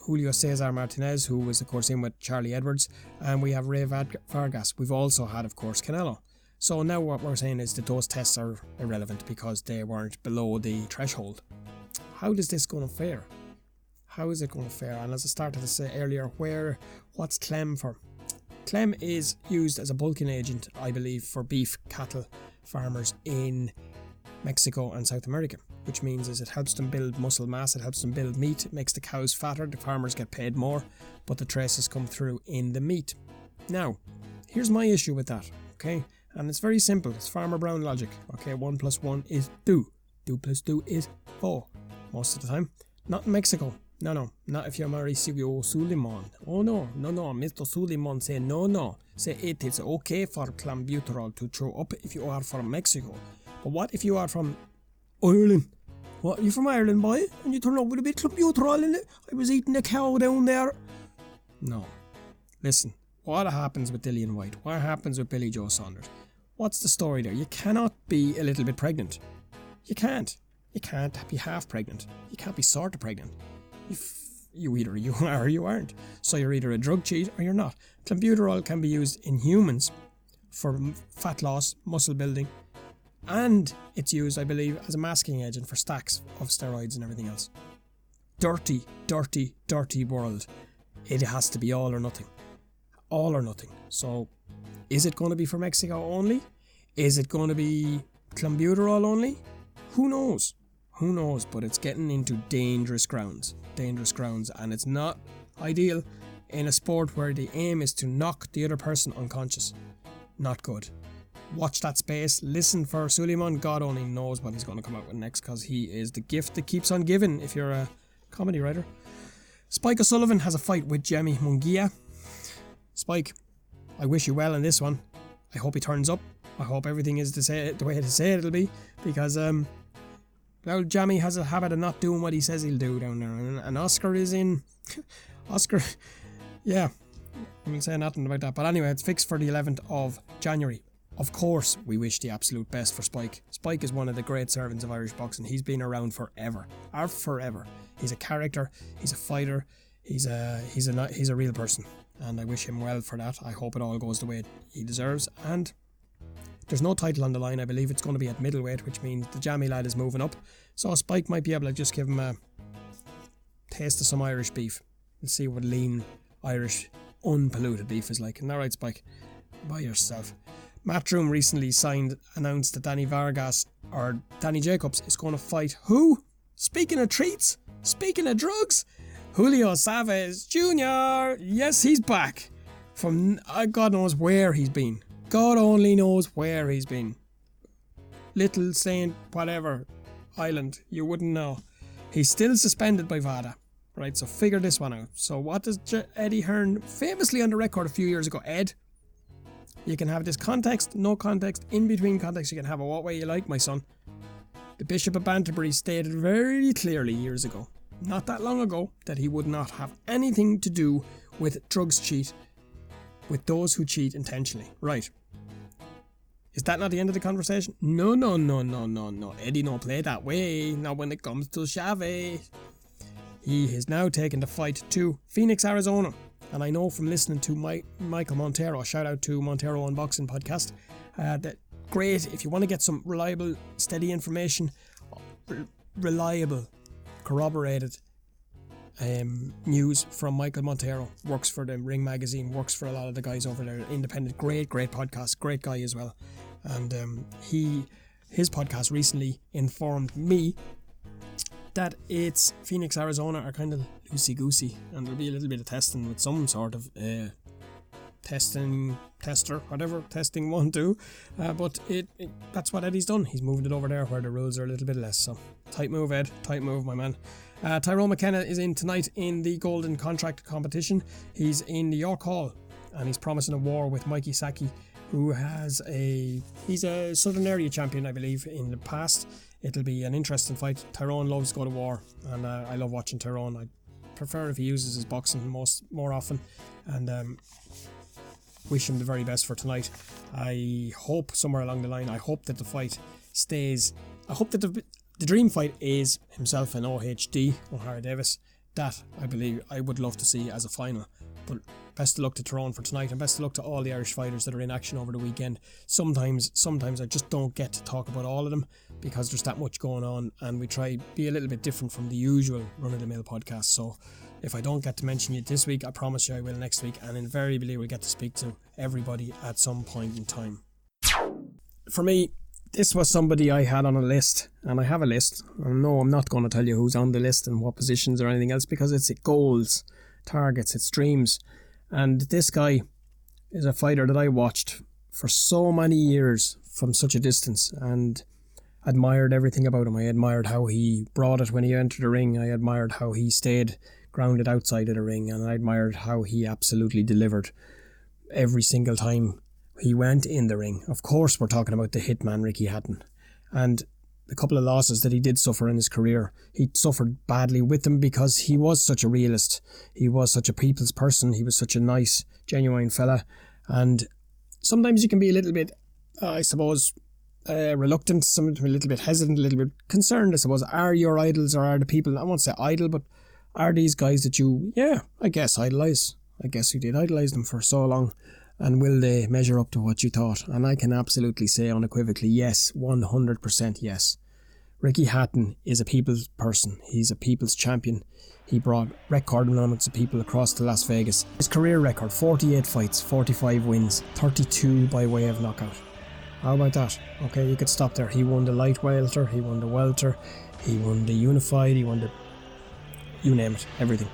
Julio Cesar Martinez, who was, of course, in with Charlie Edwards, and we have Ray Vargas. We've also had, of course, Canelo. So now what we're saying is that those tests are irrelevant because they weren't below the threshold. How does this go to fare? How is it going to fare? And as I started to say earlier, what's clem for? Clem is used as a bulking agent, I believe, for beef cattle farmers in Mexico and South America, which means is it helps them build muscle mass, it helps them build meat, it makes the cows fatter, the farmers get paid more, but the traces come through in the meat. Now, here's my issue with that, okay? And it's very simple, it's Farmer Brown logic, okay? 1 + 1 is 2, 2 + 2 is 4, most of the time. Not in Mexico. No, not if you're Mauricio Suleiman. Oh no, Mr. Suleiman say no. Say it is okay for clenbuterol to throw up if you are from Mexico. But what if you are from Ireland? What, you from Ireland, boy? And you turn up with a bit of clenbuterol in it? I was eating a cow down there. No. Listen, what happens with Dillian White? What happens with Billy Joe Saunders? What's the story there? You cannot be a little bit pregnant. You can't. You can't be half pregnant. You can't be sort of pregnant. You either you are or you aren't. So you're either a drug cheat or you're not. Clenbuterol can be used in humans for fat loss, muscle building, and it's used, I believe, as a masking agent for stacks of steroids and everything else. Dirty world. It has to be all or nothing. All or nothing. So, is it going to be for Mexico only? Is it going to be clenbuterol only? Who knows? But it's getting into dangerous grounds, and it's not ideal in a sport where the aim is to knock the other person unconscious. Not good. Watch that space, listen for Suleiman. God only knows what he's going to come out with next, because he is the gift that keeps on giving if you're a comedy writer. Spike O'Sullivan has a fight with Jamie Munguia. Spike, I wish you well in this one. I hope he turns up. I hope everything is the way to say it'll be, because well, Jamie has a habit of not doing what he says he'll do down there, and Oscar is in. Oscar, yeah, I won't say nothing about that. But anyway, it's fixed for the 11th of January. Of course, we wish the absolute best for Spike. Spike is one of the great servants of Irish boxing. He's been around forever. Forever. He's a character. He's a fighter. He's a real person, and I wish him well for that. I hope it all goes the way he deserves. And there's no title on the line. I believe it's going to be at middleweight, which means the Jamie lad is moving up. So Spike might be able to just give him a taste of some Irish beef and see what lean Irish unpolluted beef is like. Isn't that right, Spike? By yourself. Matchroom recently announced that Danny Jacobs is going to fight who? Speaking of treats, speaking of drugs, Julio Chavez Jr. Yes, he's back from God knows where he's been. God only knows where he's been. Little Saint whatever island, you wouldn't know. He's still suspended by VADA. Right, so figure this one out. So what does Eddie Hearn famously on the record a few years ago? Ed, you can have this context, no context, in between context, you can have it what way you like, my son. The Bishop of Banterbury stated very clearly years ago, not that long ago, that he would not have anything to do with drugs cheat, with those who cheat intentionally. Right. Is that not the end of the conversation? No. Eddie don't play that way, not when it comes to Chavez. He has now taken the fight to Phoenix, Arizona. And I know from listening to Michael Montero, shout out to Montero Unboxing Podcast, that great, if you want to get some reliable, steady information, reliable, corroborated news from Michael Montero, works for the Ring Magazine, works for a lot of the guys over there, independent, great podcast, great guy as well. And his podcast recently informed me that it's Phoenix, Arizona are kind of loosey-goosey, and there'll be a little bit of testing with some sort of testing 1, 2, but that's what Eddie's done. He's moved it over there where the rules are a little bit less. So tight move, Ed, tight move, my man. Tyrone McKenna is in tonight in the Golden Contract competition. He's in the York Hall, and he's promising a war with Mikey Saki, who he's a Southern Area champion, I believe, in the past. It'll be an interesting fight. Tyrone loves to go to war, and I love watching Tyrone. I prefer if he uses his boxing more often, and wish him the very best for tonight. I hope somewhere along the line, I hope that the fight stays. I hope that the dream fight is himself and OHD, O'Hara Davis. That, I believe, I would love to see as a final. But best of luck to Tyrone for tonight, and best of luck to all the Irish fighters that are in action over the weekend. Sometimes I just don't get to talk about all of them because there's that much going on, and we try to be a little bit different from the usual run-of-the-mill podcast. So if I don't get to mention you this week, I promise you I will next week, and invariably we'll get to speak to everybody at some point in time. For me, this was somebody I had on a list, and I have a list. And no, I'm not going to tell you who's on the list and what positions or anything else, because it's goals, targets, it's dreams. And this guy is a fighter that I watched for so many years from such a distance, and admired everything about him. I admired how he brought it when he entered the ring. I admired how he stayed grounded outside of the ring, and I admired how he absolutely delivered every single time he went in the ring. Of course, we're talking about the Hitman, Ricky Hatton. And the couple of losses that he did suffer in his career, he suffered badly with them because he was such a realist. He was such a people's person. He was such a nice, genuine fella. And sometimes you can be a little bit, I suppose, reluctant, sometimes a little bit hesitant, a little bit concerned, I suppose. Are your idols, or are the people, I won't say idol, but are these guys that you, I guess idolise? I guess you did idolise them for so long. And will they measure up to what you thought? And I can absolutely say unequivocally, yes, 100% yes. Ricky Hatton is a people's person. He's a people's champion. He brought record numbers of people across to Las Vegas. His career record, 48 fights, 45 wins, 32 by way of knockout. How about that? Okay, you could stop there. He won the light welter, he won the welter, he won the unified, he won the... you name it, everything.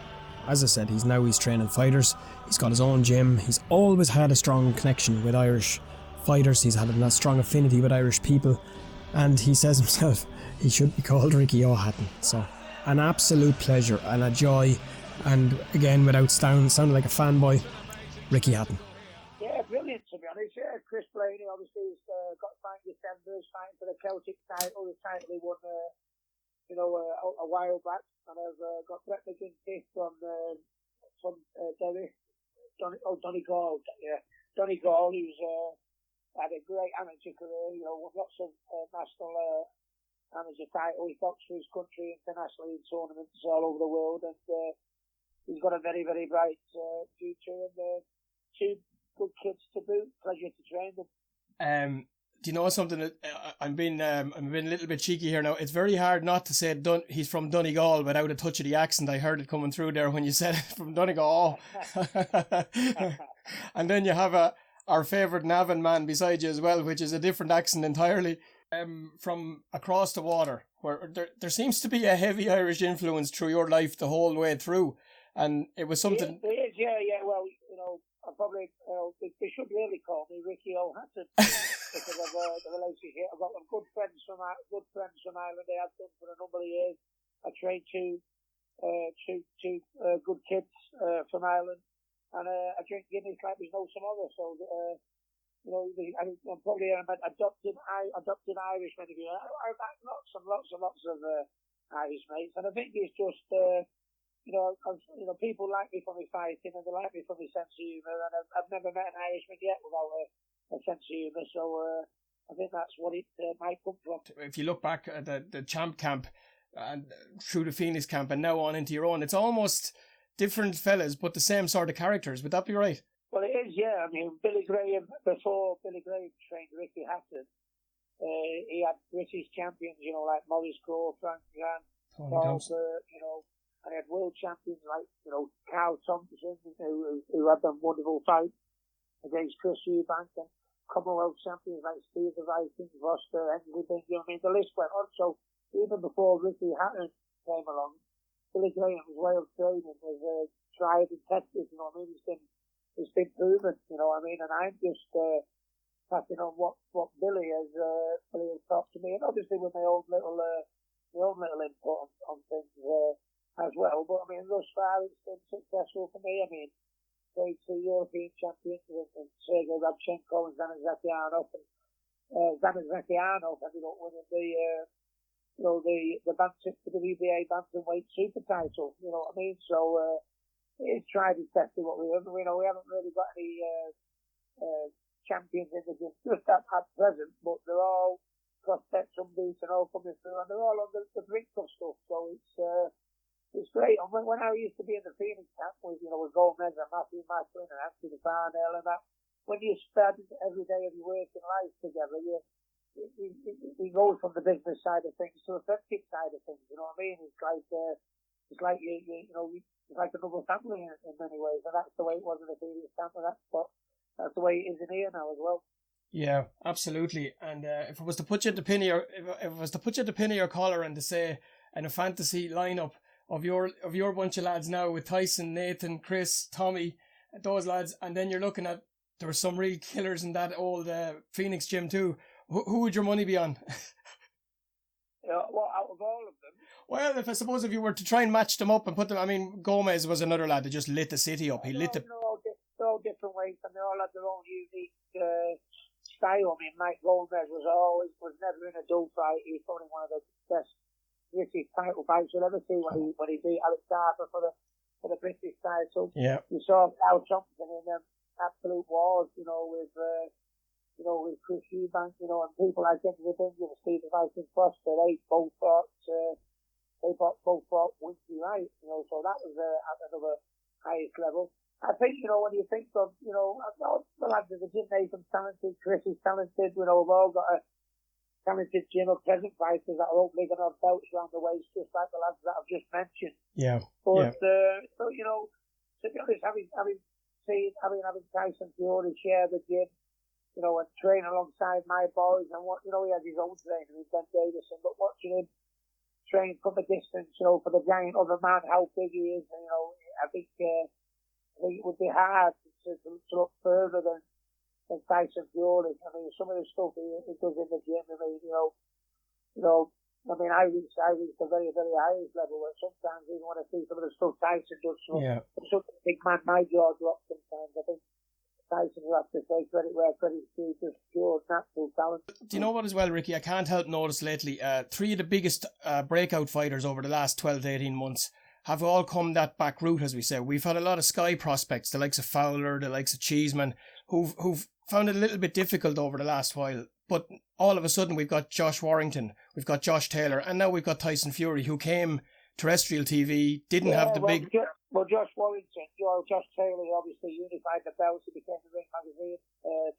As I said, he's training fighters. He's got his own gym. He's always had a strong connection with Irish fighters. He's had a strong affinity with Irish people. And he says himself, he should be called Ricky O'Hatton. So, an absolute pleasure and a joy. And again, without sounding like a fanboy, Ricky Hatton. Yeah, brilliant to be honest. Yeah, Chris Blaney obviously has got fighting December's fighting for the Celtic title. The title he won, a while back. And I've got Brett McGinty from Derry. Donegal. Yeah, Donegal, who's had a great amateur career. Won lots of national amateur titles. He boxed for his country internationally in tournaments all over the world, and he's got a very, very bright future. And two good kids to boot. Pleasure to train them. Do you know something? I'm being a little bit cheeky here now. It's very hard not to say he's from Donegal without a touch of the accent. I heard it coming through there when you said it, from Donegal. And then you have our favourite Navan man beside you as well, which is a different accent entirely. From across the water, where there seems to be a heavy Irish influence through your life the whole way through. And it was something... It is, yeah. Well, I probably, they should really call me Ricky O'Hatton. Because of the relationship. I've got good friends from Ireland. I have done for a number of years. I trained two good kids from Ireland, and I drink Guinness like there's no tomorrow. So I'm probably an adopted Irishman. I've got lots and lots of Irish mates, and I think it's just people like me for my fighting, and they like me for my sense of humour. And I've never met an Irishman yet without a sense of humour, so I think that's what it might come from. If you look back at the champ camp and through the Phoenix camp and now on into your own, it's almost different fellas but the same sort of characters. Would that be right? Well, it is, yeah. I mean, Billy Graham, before Billy Graham trained Ricky Hatton, he had British champions, like Maurice Crowe, Frank Grant, Paul Burt, and he had world champions like, Carl Thompson, who had them wonderful fights against Chris Eubank, and Commonwealth champions like Steve the Viking, Foster, Henry Bingham. I mean, the list went on. So even before Ricky Hatton came along, Billy Graham was Wales training, was tried and tested. You know what I mean? It's been proven. You know what I mean? And I'm just passing on what Billy has taught to me, and obviously with my own little input on things as well. But I mean, thus far it's been successful for me. I mean, played two European champions and Sergei Rabchenko and Zhanna Zakyanov, and Zhanna Zakyanov ended up winning the WBA bantamweight super title. You know what I mean? So it's tried and tested what we have. We haven't really got any champions in the gym just at present, but they're all prospects, unbeaten, all coming through, and they're all on the brink of stuff. So it's great. And when I used to be in the Phoenix camp with Gomez and Matthew Macklin and Anthony Parnell and that, when you spend every day of your working life together, you go from the business side of things to the friendship side of things. You know what I mean? It's like it's like another family in many ways, and that's the way it was in the Phoenix camp, and that's the way it is in here now as well. Yeah, absolutely. And if I was to put you at the pin of your collar and to say in a fantasy lineup of your bunch of lads now with Tyson, Nathan, Chris, Tommy, those lads, and then you're looking at there were some real killers in that old Phoenix gym too. Who would your money be on? What, out of all of them? Well, I suppose if you were to try and match them up and put them, I mean, Gomez was another lad that just lit the city up. He lit the... They're all different ways, and they all had their own unique style. I mean, Mike Gomez was never in a dull fight. He was probably one of the best British title fights you'll ever see when he beat Alex Harper for the British title. Yeah. You saw Al Thompson in absolute wars, with Chris Eubank, and people like Anthony Binger, Stephen Viking Foster. They both fought Winky Wright, so that was at another highest level. I think, when you think of, the lads in the gym, Nathan's talented, Chris is talented, we've all got a talented gym of present fighters that are all big enough belts around the waist, just like the lads that I've just mentioned. Yeah. But, so, to be honest, having Tyson Fury share the gym, and train alongside my boys, and he has his own trainer with Ben Davison, but watching him train from a distance, for the giant other man, how big he is, I think it would be hard to look further than Tyson Fury. I mean, some of the stuff he does in the gym, I reach the very, very highest level where sometimes even when I see some of the stuff Tyson does, some big man, my jaw drops sometimes. I think Tyson will have to say credit where credit's due, just pure natural talent. Do you know what as well, Ricky? I can't help notice lately, 3 of the biggest breakout fighters over the last 12 to 18 months have all come that back route, as we say. We've had a lot of Sky prospects, the likes of Fowler, the likes of Cheeseman, who've found it a little bit difficult over the last while. But all of a sudden, we've got Josh Warrington, we've got Josh Taylor, and now we've got Tyson Fury, who came terrestrial TV, didn't have the big... Josh Warrington, Josh Taylor obviously unified the belts. He became the Ring Magazine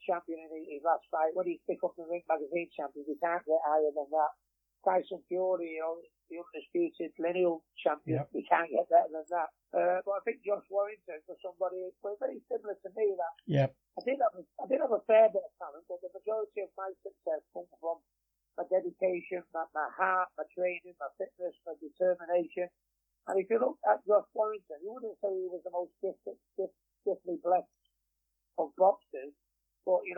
champion in his last fight. When he picked up the Ring Magazine champion, you can't get higher than that. Tyson Fury, the undisputed lineal champion, you can't get better than that. But I think Josh Warrington, for somebody, was very similar to me. I did have a fair bit of talent, but the majority of my success comes from my dedication, my heart, my training, my fitness, my determination. And if you look at Josh Warrington, you wouldn't say he was the most giftedly blessed of boxers, but, he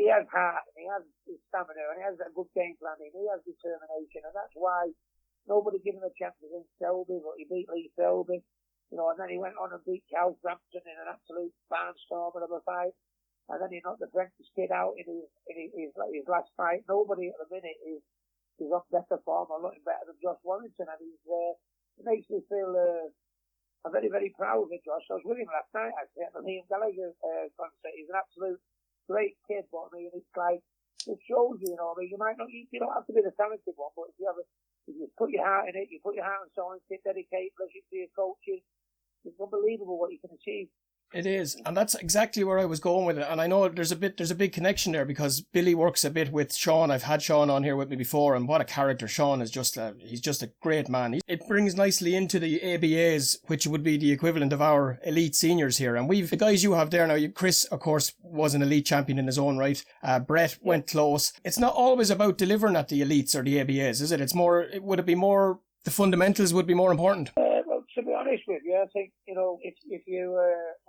has heart, and he has his stamina, and he has a good game plan, and he has determination, and that's why nobody gave him a chance against Selby, but he beat Lee Selby, and then he went on and beat Cal Frampton in an absolute barnstormer of a fight, and then he knocked the Prentice kid out in his last fight. Nobody at the minute is on better form or looking better than Josh Warrington, and it makes me feel I'm very, very proud of Josh. I was with him last night actually at the Liam Gallagher concert. He's an absolute great kid, but I mean, it's like, it shows you, you might not, you don't have to be the talented one, but if you put your heart in it, you put your heart and soul into it, dedicate, listen to your coaches, it's unbelievable what you can achieve. It is, and that's exactly where I was going with it. And I know there's a big connection there because Billy works a bit with Sean. I've had Sean on here with me before, and what a character Sean is! He's just a great man. It brings nicely into the ABAs, which would be the equivalent of our elite seniors here. And the guys you have there now. Chris, of course, was an elite champion in his own right. Brett went close. It's not always about delivering at the elites or the ABAs, is it? It's more. Would it be more? The fundamentals would be more important. To be honest with you, I think, if you,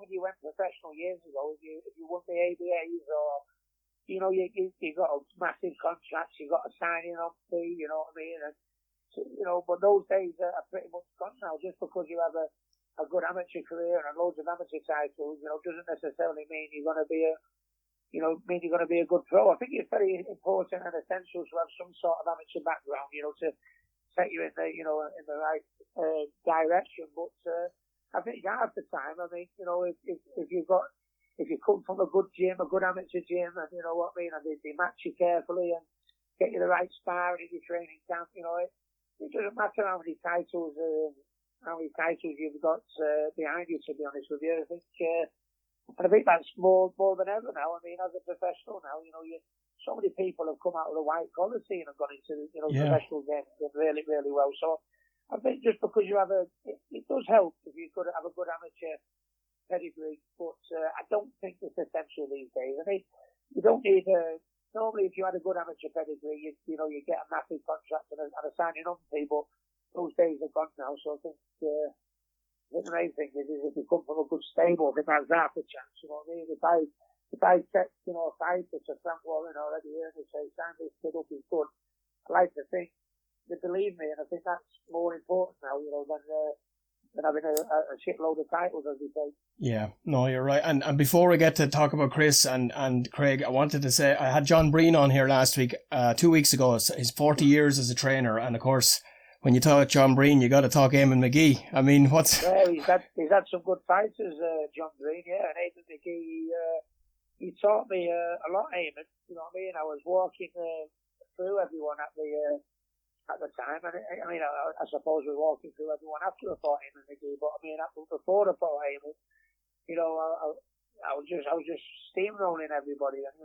when you went professional years ago, if you won the ABAs or, you got a massive contracts, you got a signing on fee, you know what I mean? And, but those days are pretty much gone now. Just because you have a good amateur career and loads of amateur titles, doesn't necessarily mean you're going to be a good pro. I think it's very important and essential to have some sort of amateur background, to set you in the right direction. But I think half the time, I mean, if you come from a good gym, a good amateur gym, and you know what I mean, and they match you carefully and get you the right sparring in your training camp, it doesn't matter how many titles you've got behind you. To be honest with you, I think that's more than ever now. I mean, as a professional now, so many people have come out of the white collar scene and gone into professional games and done really, really well. So I think just because you have it does help if you could have a good amateur pedigree, but I don't think it's essential these days. I mean, you don't need normally if you had a good amateur pedigree, you get a massive contract and a signing on fee, but those days are gone now. So I think the main thing is if you come from a good stable, I think that's half a chance. You know what I mean? If I set, a fighter to Frank Warren already here and they say, sign this kid up, he's good, I like to think they believe me, and I think that's more important now, than having a shitload of titles, as we say. Yeah, no, you're right. And before we get to talk about Chris and Craig, I wanted to say I had John Breen on here last week, 2 weeks ago. He's 40 years as a trainer, and of course, when you talk John Breen, you got to talk Eamon McGee. I mean, Yeah, he's had some good fighters, John Breen. Yeah, and Eamon McGee, he taught me a lot, Eamon. You know what I mean? I was walking through everyone at the time, and I suppose we were walking through everyone after I fought Eamon McGee. But I mean, before I fought Eamon, I was just steamrolling everybody. And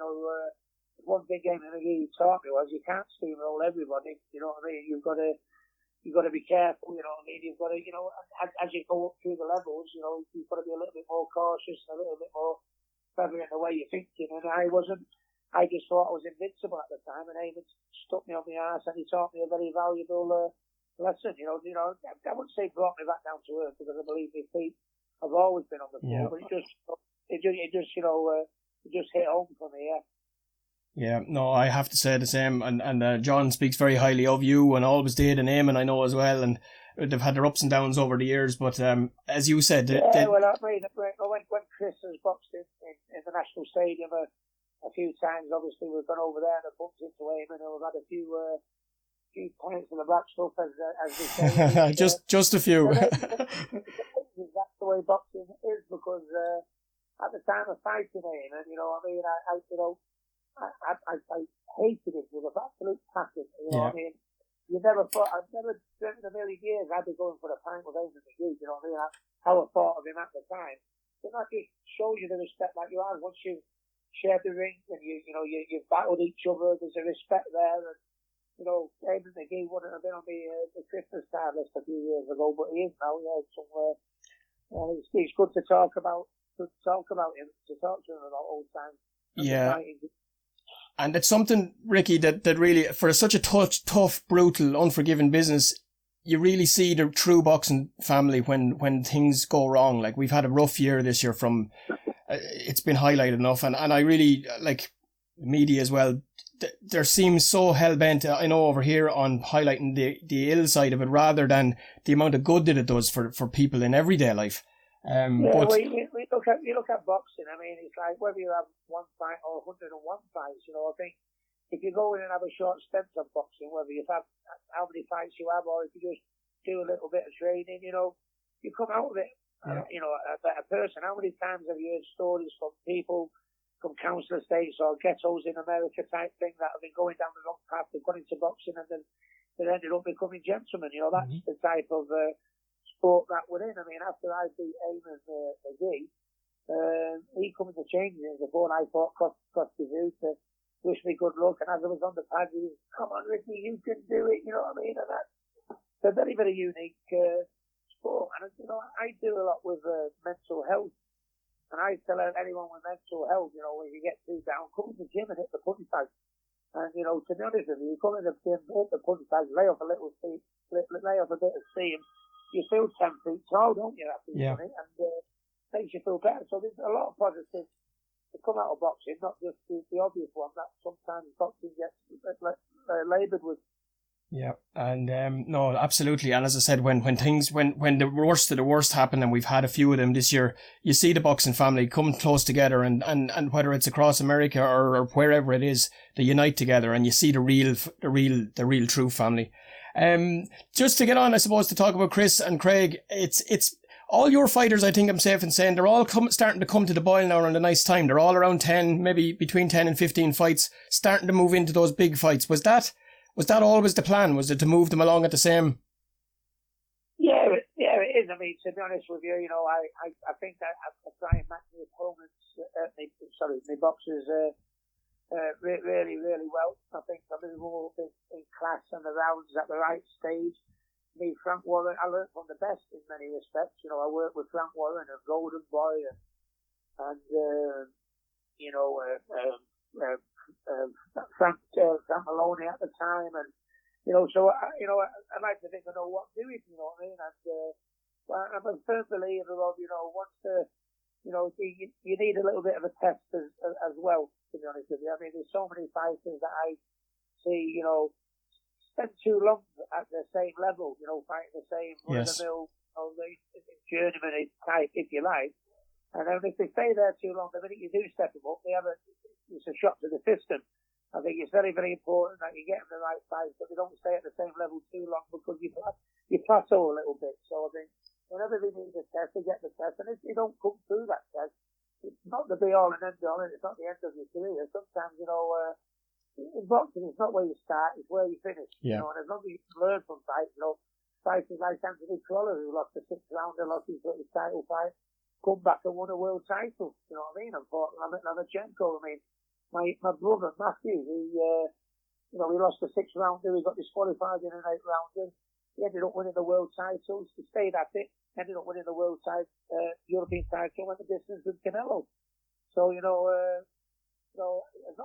one thing Eamon McGee taught me was you can't steamroll everybody. You know what I mean? You've got to be careful. You know what I mean? You've got to, as you go up through the levels, you've got to be a little bit more cautious and a little bit more clever in the way you're thinking. And I just thought I was invincible at the time, and Eamon stuck me on the arse, and he taught me a very valuable lesson. I wouldn't say brought me back down to earth, because I believe my feet have always been on the floor, but it just hit home for me. Yeah. Yeah, no, I have to say the same, and John speaks very highly of you, and always did, and Eamon I know as well, and they've had their ups and downs over the years, but as you said, when Chris has boxed in the National Stadium a few times, obviously we've gone over there and bumped into Eamon, and we've had a few points in the back stuff, as we say. just a few. That's the way boxing is, because at the time of fighting Eamon, I hated it with an absolute passion. What I mean? I've never dreamt in a million years I'd be going for a pint with Eamon McGee. You know what I mean? How I thought of him at the time. But that just shows you the respect that you have once you shared the ring, and you've battled each other. There's a respect there, and Eamon McGee wouldn't have been on the Christmas card list a few years ago, but he is now. It's good to talk about him, to talk to him about old times. Yeah. And it's something, Ricky, that really, for such a tough, brutal, unforgiving business, you really see the true boxing family when things go wrong. Like, we've had a rough year this year from, it's been highlighted enough, and I really, like, media as well, there seems so hell-bent, I know, over here on highlighting the ill side of it rather than the amount of good that it does for people in everyday life. You look at boxing. I mean, it's like whether you have one fight or 101 fights. I think if you go in and have a short stint of boxing, whether you've had how many fights you have, or if you just do a little bit of training, you come out of it, a better person. How many times have you heard stories from people from council estates or ghettos in America type thing that have been going down the wrong path, they've gone into boxing, and then they ended up becoming gentlemen? That's the type of sport that we're in. I mean, after I beat Eamon McGee, he come to change it before I fought Costa to wish me good luck, and as I was on the pad, he was, "Come on, Ricky, you can do it." You know what I mean? And that's a very, very unique sport. And I do a lot with mental health, and I tell anyone with mental health, when you get too down, come to the gym and hit the punch bag. And to be honest with you, you come in the gym, hit the punch bag, lay off a little steam, lay off a bit of steam, you feel 10 feet tall, don't you? After you've done it, and makes you feel better. So there's a lot of positives to come out of boxing, not just the obvious one that sometimes boxing gets laboured with. Yeah, and no, absolutely. And as I said, when the worst of the worst happen, and we've had a few of them this year, you see the boxing family come close together, and whether it's across America or wherever it is, they unite together, and you see the real true family. Just to get on, I suppose, to talk about Chris and Craig, it's all your fighters, I think I'm safe in saying, they're all starting to come to the boil now around a nice time. They're all around 10, maybe between 10 and 15 fights, starting to move into those big fights. Was that always the plan? Was it to move them along at the same? Yeah, it is. I mean, to be honest with you, I think that I try and match my opponents, my boxers, really, really well. I think I move all in class and the rounds at the right stage. Me, Frank Warren, I learned from the best in many respects. I worked with Frank Warren and Golden Boy and Frank Maloney at the time, and so I like to think I know what I'm doing. You know what I mean? And I'm a firm believer of once you need a little bit of a test as well. To be honest with you, I mean, there's so many fighters that I see spend too long at the same level, fighting the same run-of-the-mill, journeyman type, if you like. And then if they stay there too long, the minute you do step them up, it's a shock to the system. I think it's very, very important that you get them the right fight, but they don't stay at the same level too long because you plateau a little bit. So I think whenever they need a test, they get the test. And if they don't come through that test, it's not the be-all and end-all, and it's not the end of your career. Sometimes, in boxing, it's not where you start, it's where you finish. Yeah. And as long as you can learn from fights, fighters like Anthony Crolla, who lost the 6th rounder, lost his title fight, come back and won a world title. You know what I mean? And fought Lomachenko. I mean, my brother Matthew, he lost the 6th rounder. He got disqualified in an 8th rounder. He ended up winning the world title. He stayed at it. Ended up winning the world title, European title, went the distance with Canelo. So as long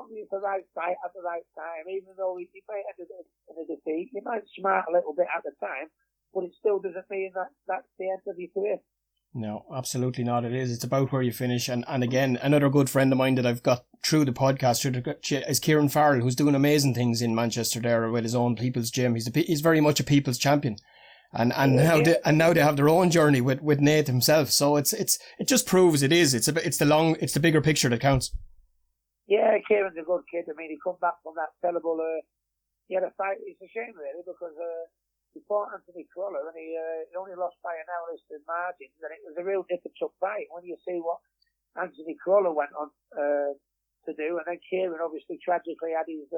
as it's the right fight at the right time, even though he might end up in a defeat, he might smart a little bit at the time, but it still doesn't mean that that's the end of your career. No, absolutely not. It is. It's about where you finish. And again, another good friend of mine that I've got through the podcast is Kieran Farrell, who's doing amazing things in Manchester there with his own people's gym. He's very much a people's champion. And now they have their own journey with Nate himself. So it just proves it's the bigger picture that counts. Yeah, Kieran's a good kid. I mean, he come back from that terrible, he had a fight. It's a shame really because, he fought Anthony Crolla and he only lost by an hour's margin, and it was a real nip-and-tuck fight when you see what Anthony Crolla went on to do, and then Kieran obviously tragically had his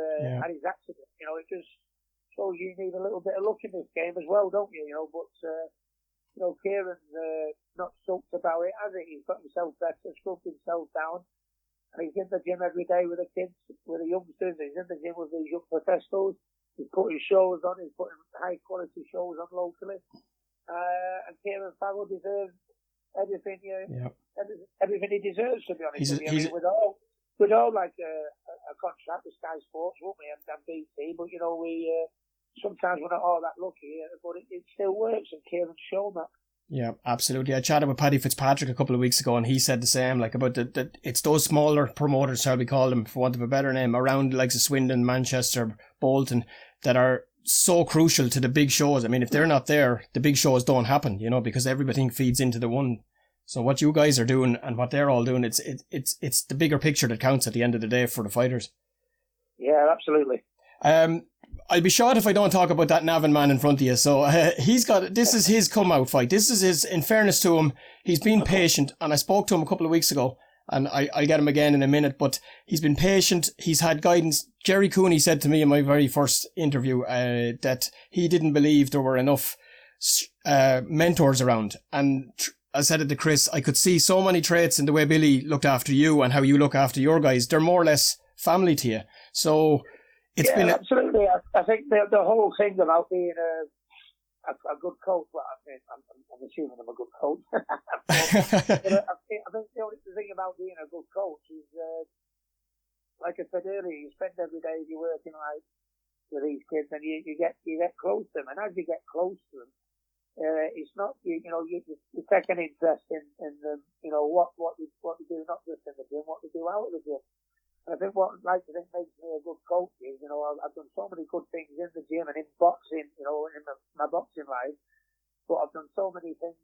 accident. It just shows you need a little bit of luck in this game as well, don't you? But Kieran's not stoked about it, has he? He's got himself better, scrubbed himself down, and he's in the gym every day with the kids, with the youngsters. He's in the gym with these young professionals. He's putting shows on. He's putting high quality shows on locally. And Kieran Farrell deserves everything. Everything he deserves, to be honest with you. We'd all like a contract with Sky Sports, wouldn't we? And BT, but we sometimes we're not all that lucky. But it still works, and Kieran's shown that. Yeah, absolutely. I chatted with Paddy Fitzpatrick a couple of weeks ago, and he said the same, about it's those smaller promoters, shall we call them, for want of a better name, around the likes of Swindon, Manchester, Bolton, that are so crucial to the big shows. I mean, if they're not there, the big shows don't happen, because everything feeds into the one. So what you guys are doing and what they're all doing, it's the bigger picture that counts at the end of the day for the fighters. Yeah, absolutely. I'd be shot if I don't talk about that Navan man in front of you. So this is his come out fight. This is his, in fairness to him, he's been patient, and I spoke to him a couple of weeks ago, and I'll get him again in a minute, but he's been patient. He's had guidance. Jerry Cooney said to me in my very first interview that he didn't believe there were enough mentors around. And I said it to Chris, I could see so many traits in the way Billy looked after you and how you look after your guys. They're more or less family to you. So it's been absolutely. I think the whole thing about being a good coach. Well, I'm assuming I'm a good coach. But I think the only thing about being a good coach is, like I said earlier, you spend every day you're working with these kids, and you get close to them, and as you get close to them, it's not you take an interest in them. What they do, not just in the gym, what they do out of the gym. I think what makes me a good coach is, I've done so many good things in the gym and in boxing, in my boxing life, but I've done so many things,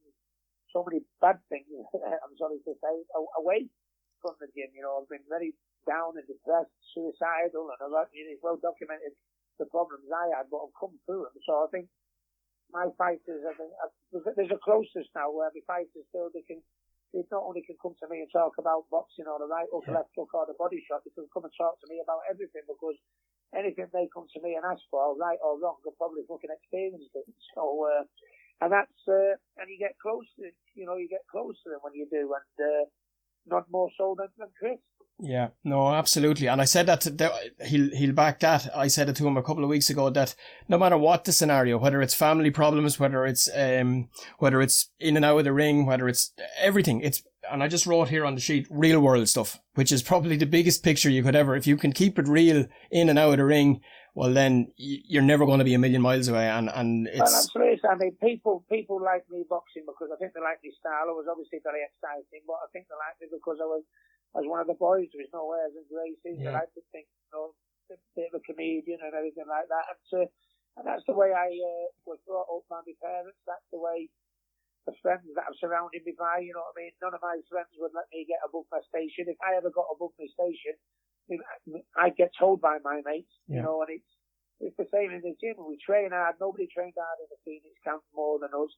so many bad things, I'm sorry to say, away from the gym. I've been very down and depressed, suicidal, and it's well documented the problems I had, but I've come through them. So I think my fighters, there's a closeness now where my fighters feel they not only can come to me and talk about boxing or the right hook, left hook or the body shot, they can come and talk to me about everything, because anything they come to me and ask for, right or wrong, they'll probably fucking experience it. So, and that's, and you get close to, you get close to them when you do, and not more so than Chris. Yeah, no, absolutely. And I said that he'll back that. I said it to him a couple of weeks ago that no matter what the scenario, whether it's family problems, whether it's in and out of the ring, whether it's everything, and I just wrote here on the sheet, real world stuff, which is probably the biggest picture you could ever, if you can keep it real in and out of the ring, well then you're never going to be a million miles away. And it's... Well, absolutely. I mean, people like me boxing because I think they like my style. I was obviously very exciting, but I think they like me because I was one of the boys. There was no airs and graces. Yeah. I like to think, a bit of a comedian and everything like that. And And that's the way I was brought up by my parents. That's the way the friends that have surrounded me by, you know what I mean? None of my friends would let me get above my station. If I ever got above my station, I'd get told by my mates, you know, and it's the same in the gym. We train hard. Nobody trained hard in the Phoenix camp more than us.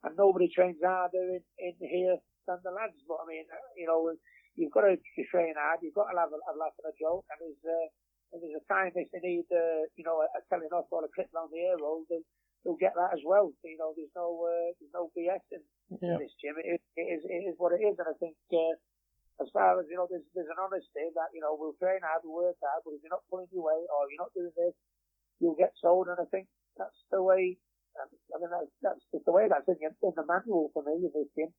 And nobody trains harder in here than the lads. But I mean, you know, you've got to train hard. You've got to have a laugh and a joke. And there's a time if they need, you know, a telling off or a clip down the ear roll, they'll get that as well. You know, there's no BS in this gym. It is what it is. And I think as far as, you know, there's an honesty that, you know, we'll train hard, we'll work hard, but if you're not pulling your weight or you're not doing this, you'll get sold. And I think that's the way. I mean, that's just the way that's in the manual for me in this gym.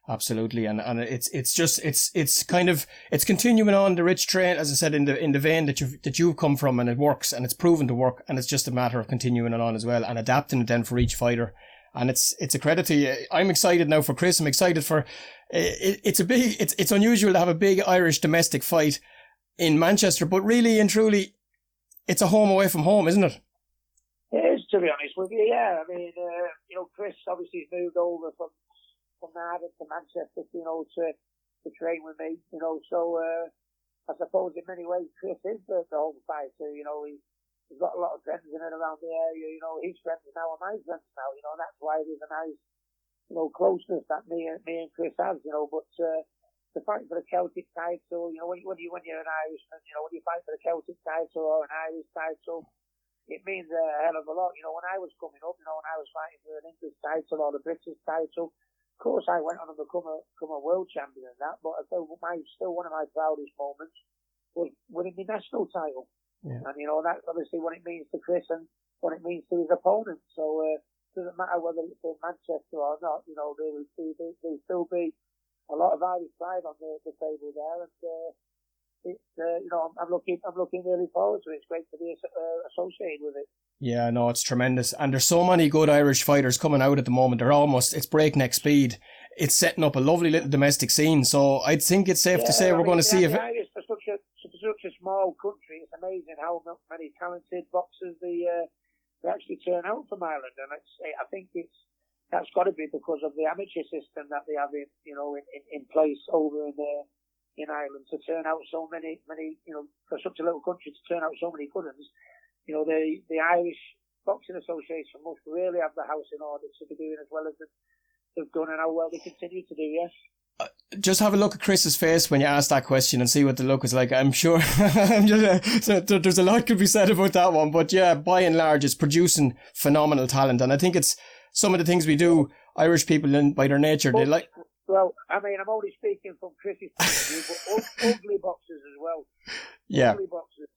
Absolutely, and it's kind of continuing on the rich train, as I said, in the vein that you've come from, and it works, and it's proven to work, and it's just a matter of continuing it on as well and adapting it then for each fighter. And it's a credit to you. I'm excited now for Chris. I'm excited for it's unusual to have a big Irish domestic fight in Manchester, but really and truly, it's a home away from home, isn't it? It is, to be honest with you. Yeah, I mean, you know, Chris obviously moved over from Hatton to Manchester, you know, to train with me, you know. So I suppose in many ways Chris is the home fighter. You know, he's got a lot of friends in and around the area. You know, his friends now are my friends now. You know, and that's why there's a nice, you know, closeness that me and Chris has. You know, but the fight for the Celtic title, you know, when you're an Irishman, you know, when you fight for the Celtic title or an Irish title, it means a hell of a lot. You know, when I was coming up, you know, when I was fighting for an English title or the British title, of course I went on to become a world champion and that, but I still one of my proudest moments was winning the national title. Yeah. And, you know, that's obviously what it means to Chris and what it means to his opponent. So it doesn't matter whether it's in Manchester or not, you know, there'll still be a lot of Irish pride on the table there. And it's, you know, I'm looking really forward to it. It's great to be associated with it. Yeah, no, it's tremendous. And there's so many good Irish fighters coming out at the moment. It's breakneck speed. It's setting up a lovely little domestic scene. So I think it's safe to say we're going to see if the Irish, for such a small country, it's amazing how many talented boxers they actually turn out from Ireland. And I think that's got to be because of the amateur system that they have in place over in Ireland to turn out so many, you know, for such a little country to turn out so many good ones. You know, the Irish Boxing Association must really have the house in order to be doing as well as they've done and how well they continue to do, yes. Just have a look at Chris's face when you ask that question and see what the look is like. I'm sure there's a lot could be said about that one. But yeah, by and large, it's producing phenomenal talent. And I think it's some of the things we do, Irish people, by their nature, they like... Well, I mean, I'm only speaking from Chris's point of view, but ugly boxers as well. Yeah. Ugly boxers.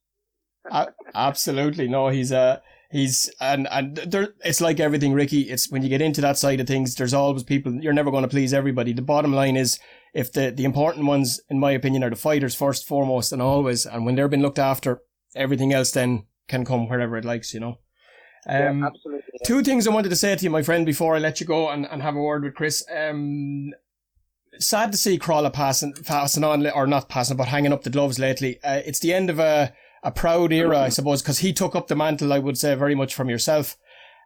Absolutely. No, he's and there, it's like everything, Ricky. It's when you get into that side of things, there's always people, you're never going to please everybody. The bottom line is, if the important ones, in my opinion, are the fighters first, foremost, and always, and when they're being looked after, everything else then can come wherever it likes, you know. Yeah, absolutely. Yeah. Two things I wanted to say to you, my friend, before I let you go and have a word with Chris. Sad to see Crawler passing on, or not passing, but hanging up the gloves lately. It's the end of a proud era, I suppose, because he took up the mantle, I would say, very much from yourself.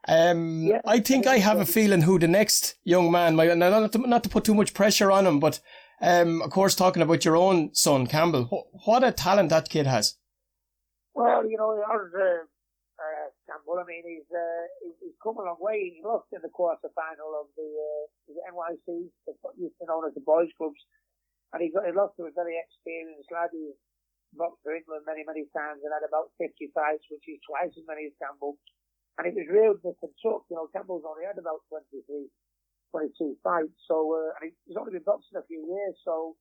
I think I have a feeling who the next young man might, not to put too much pressure on him, but of course, talking about your own son, Campbell, what a talent that kid has. Well, you know, Campbell, I mean, he's come a long way. He lost in the quarter final of the NYC, used to known as the boys clubs, and he lost to a very experienced lad who boxed for England many times and had about 50 fights, which is twice as many as Campbell. And it was real nip and tuck. You know, Campbell's only had about 22 fights, so and he's only been boxing a few years, so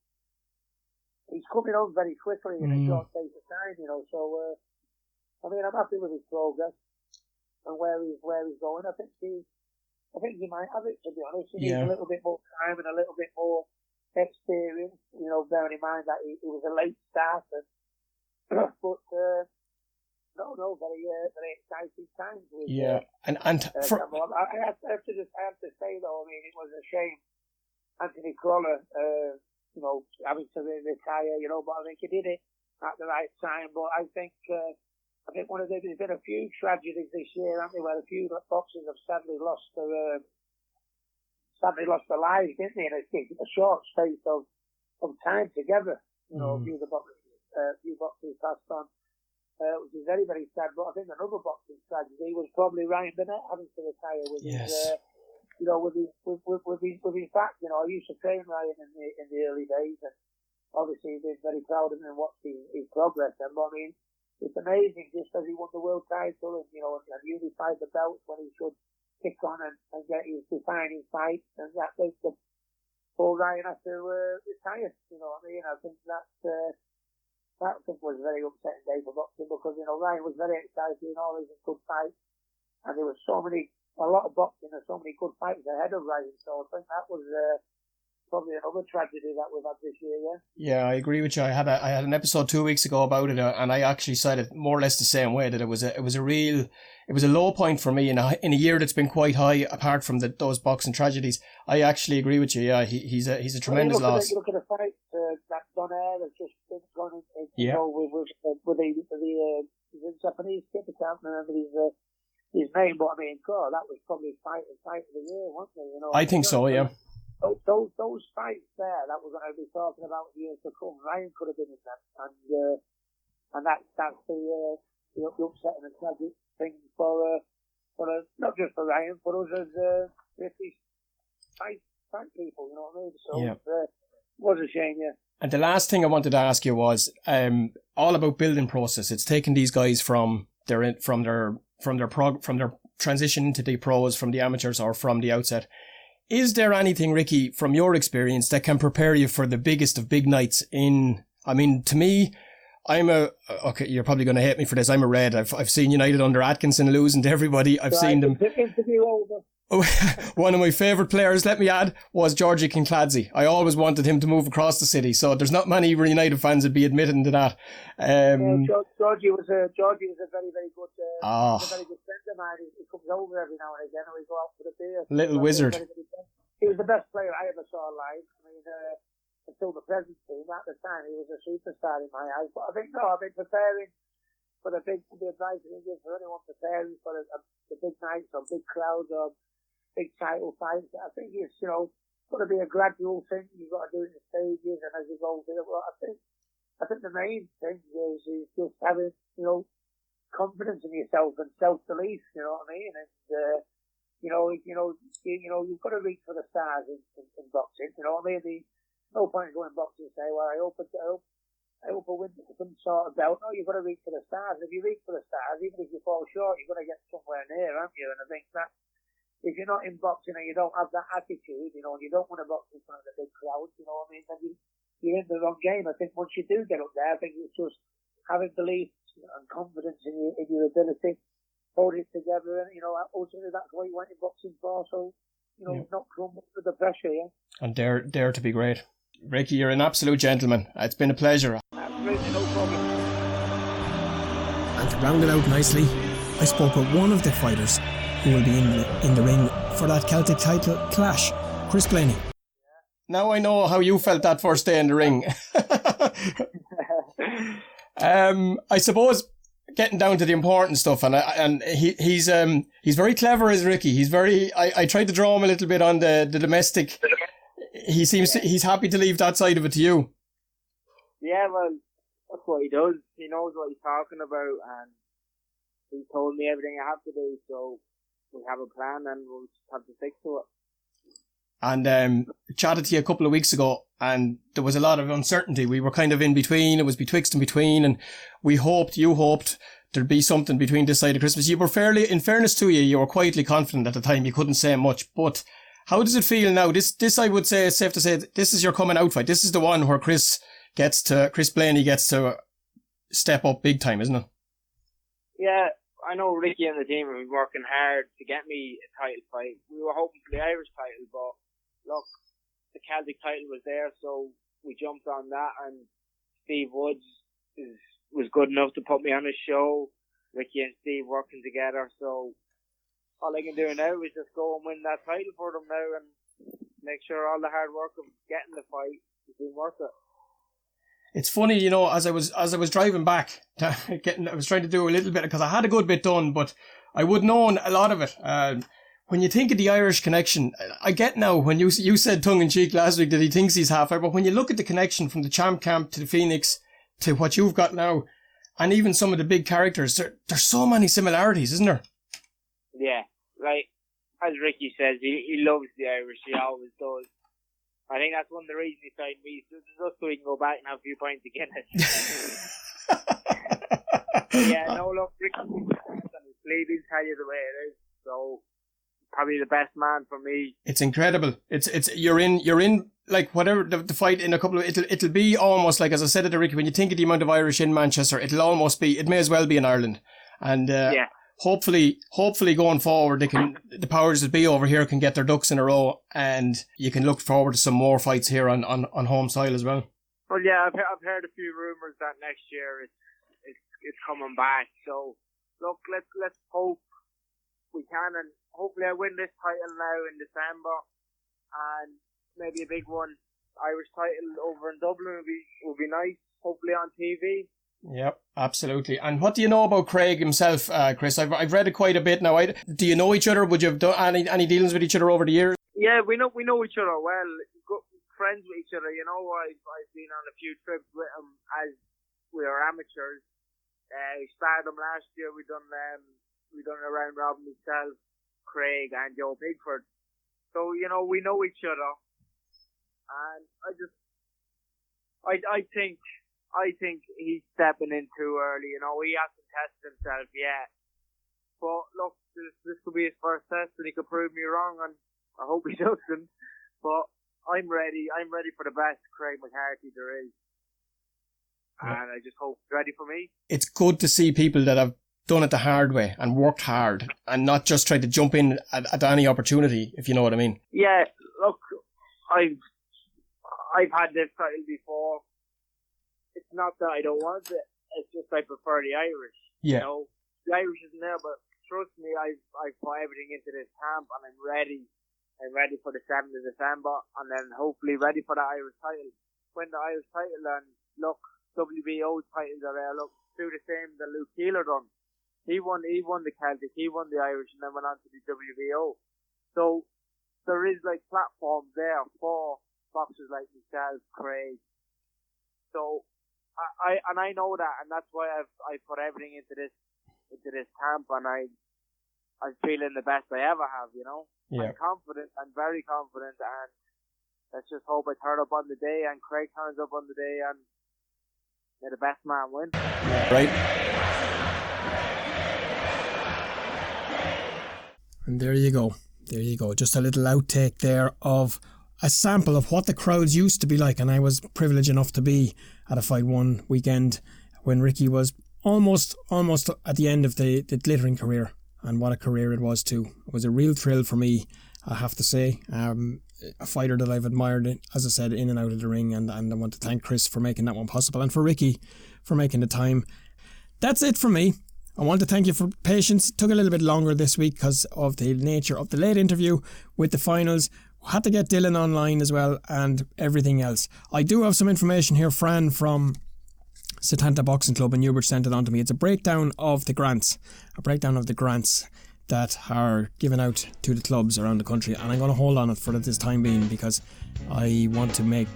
he's coming on very quickly in a short space of time. You know, so I mean, I'm happy with his progress and where he's going. I think he might have it, to be honest. He needs a little bit more time and a little bit more experience. You know, bearing in mind that he was a late starter. But very exciting times. With, yeah, I have to say though, I mean, it was a shame Anthony Crawler, you know, having to retire. You know, but I think he did it at the right time. But I think I think there's been a few tragedies this year, haven't there, where a few boxers have sadly lost their lives, didn't they? In a short space of time together. You know, a few boxers passed on, which is very, very sad. But I think another boxing tragedy was probably Ryan Burnett having to retire with his, with his back. You know, I used to train Ryan in the early days, and obviously been very proud of him and watched his progress. And I mean, it's amazing just as he won the world title and and unified the belts when he should kick on and get his defining fight, and that the poor Ryan had to retire. You know what I mean? I think that was a very upsetting day for boxing, because Ryan was very excited in all his good fights, and there was a lot of boxing and so many good fights ahead of Ryan. So I think that was probably another tragedy that we've had this year. Yeah, I agree with you. I had an episode 2 weeks ago about it, and I actually said it more or less the same way, that it was a low point for me in a year that's been quite high. Apart from those boxing tragedies, I actually agree with you. Yeah, he's a tremendous loss. You look at the fight that Donaire has just been gone with the Japanese kid. I can't remember his name, but I mean, God, that was probably fight of the year, wasn't it? I think so. Yeah. Those fights there that we're going to be talking about years to come, Ryan could have been in them, and that's the upsetting and tragic thing for not just for Ryan, but us as British fight people. You know what I mean? So it was a shame. Yeah. And the last thing I wanted to ask you was all about building process. It's taken these guys from their transition into the pros, from the amateurs or from the outset. Is there anything, Ricky, from your experience that can prepare you for the biggest of big nights to me, okay, you're probably going to hate me for this. I'm a Red. I've seen United under Atkinson losing to everybody. I've seen them. One of my favourite players, let me add, was Georgie Kincladze. I always wanted him to move across the city, so there's not many United fans would be admitting to that. Georgie was a very, very good, a very good friend of mine. He comes over every now and again, and we go out for the beer. Little wizard. He was the best player I ever saw live. I mean, until the present team, at the time, he was a superstar in my eyes. But I think, I've been preparing for the advice I can give for anyone preparing for the big nights or big crowds or big title fights. I think it's, got to be a gradual thing. You've got to do it in stages, and as you go through it. Well, I think the main thing is just having, confidence in yourself and self-belief. You know what I mean? And you've got to reach for the stars in boxing. You know what I mean? There's no point in going boxing and say, well, I hope I win some sort of belt. No, you've got to reach for the stars. If you reach for the stars, even if you fall short, you've got to get somewhere near, haven't you? And I think that if you're not in boxing and you don't have that attitude, and you don't want to box in front of the big crowd, you know what I mean, then you're in the wrong game. I think once you do get up there, I think it's just having belief and confidence in your ability, hold it together, and ultimately that's what you went in boxing for. So not crumble under the pressure, yeah. And dare to be great. Ricky, you're an absolute gentleman. It's been a pleasure. Absolutely, no problem. And to round it out nicely, I spoke with one of the fighters who will be in the ring for that Celtic title clash, Chris Blaney. Now I know how you felt that first day in the ring. I suppose getting down to the important stuff, and he's very clever, is Ricky. He's very. I tried to draw him a little bit on the domestic. He seems he's happy to leave that side of it to you. Yeah, well, that's what he does. He knows what he's talking about, and he told me everything I have to do. So we have a plan, and we'll just have to stick to it. And chatted to you a couple of weeks ago, and there was a lot of uncertainty. We were kind of in between. It was betwixt and between, and you hoped there'd be something between this side of Christmas. You were in fairness to you, you were quietly confident at the time. You couldn't say much, but how does it feel now? This I would say, it's safe to say, this is your coming out fight. This is the one where Chris Blaney gets to step up big time, isn't it? Yeah, I know Ricky and the team have been working hard to get me a title fight. We were hoping for the Irish title, but look, the Celtic title was there, so we jumped on that, and Steve Woods was good enough to put me on his show. Ricky and Steve working together, so all I can do now is just go and win that title for them now and make sure all the hard work of getting the fight has been worth it. It's funny, you know, as I was driving back, I was trying to do a little bit, because I had a good bit done, but I would know a lot of it. When you think of the Irish connection, I get now, when you said tongue-in-cheek last week that he thinks he's half Irish, but when you look at the connection from the Champ Camp to the Phoenix to what you've got now, and even some of the big characters, there's so many similarities, isn't there? Yeah, like, as Ricky says, he loves the Irish, he always does. I think that's one of the reasons he signed me, just so he can go back and have a few pints of Guinness. Yeah, no, look, Ricky, he'll tell you the way it is, so probably the best man for me. It's incredible. It's you're in like whatever the fight in a couple of it'll be almost like, as I said to Ricky, when you think of the amount of Irish in Manchester, it may as well be in Ireland, and yeah. Hopefully going forward, the powers that be over here can get their ducks in a row, and you can look forward to some more fights here on home soil as well. Well, yeah, I've heard a few rumours that next year it's coming back. So look, let's hope we can, and hopefully I win this title now in December, and maybe a big one, Irish title over in Dublin would be nice. Hopefully on TV. Yep, absolutely. And what do you know about Craig himself, Chris? I've read it quite a bit now. Do you know each other? Would you have done any dealings with each other over the years? Yeah, we know each other well. Good friends with each other. You know, I've been on a few trips with him as we were amateurs. We started them last year. We done a round robin myself, Craig and Joe Bigford. So you know, we know each other, and I think he's stepping in too early. You know, he hasn't tested himself yet. But look, this could be his first test, and he could prove me wrong, and I hope he doesn't. But I'm ready. I'm ready for the best Craig McCarthy there is. And I just hope he's ready for me. It's good to see people that have done it the hard way and worked hard, and not just tried to jump in at any opportunity, if you know what I mean. Yeah, look, I've had this title before. It's not that I don't want it. It's just I prefer the Irish. Yeah. You know, the Irish isn't there, but trust me, I've put everything into this camp, and I'm ready. I'm ready for the 7th of December, and then hopefully ready for the Irish title. When the Irish title, and look, WBO titles are there. Look, do the same that Luke Keeler done. He won the Celtic, he won the Irish, and then went on to the WBO. So there is like platforms there for boxers like myself, Craig. So I know that, and that's why I put everything into this camp, and I'm feeling the best I ever have. You know, yeah. I'm confident. I'm very confident, and let's just hope I turn up on the day, and Craig turns up on the day, and may the best man win. Right. And there you go. Just a little outtake there of a sample of what the crowds used to be like, and I was privileged enough to be at a Fight One weekend when Ricky was almost at the end of the glittering career, and what a career it was too. It was a real thrill for me, I have to say. A fighter that I've admired, as I said, in and out of the ring, and I want to thank Chris for making that one possible, and for Ricky for making the time. That's it from me. I want to thank you for patience. It took a little bit longer this week because of the nature of the late interview with the finals. Had to get Dylan online as well, and everything else. I do have some information here. Fran from Setanta Boxing Club in Newbridge sent it on to me. It's a breakdown of the grants that are given out to the clubs around the country, and I'm going to hold on it for this time being because I want to make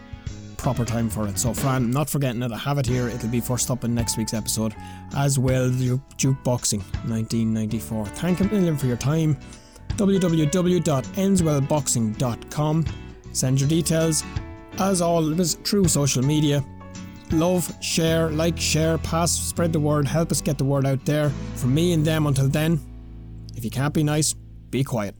proper time for it. So Fran, not forgetting it, I have it here. It'll be first up in next week's episode, as well Duke Boxing 1994. Thank you a million for your time. www.enswellboxing.com. Send your details as always through social media. Love, share, pass, spread the word, help us get the word out there. From me and them, until then, if you can't be nice, be quiet.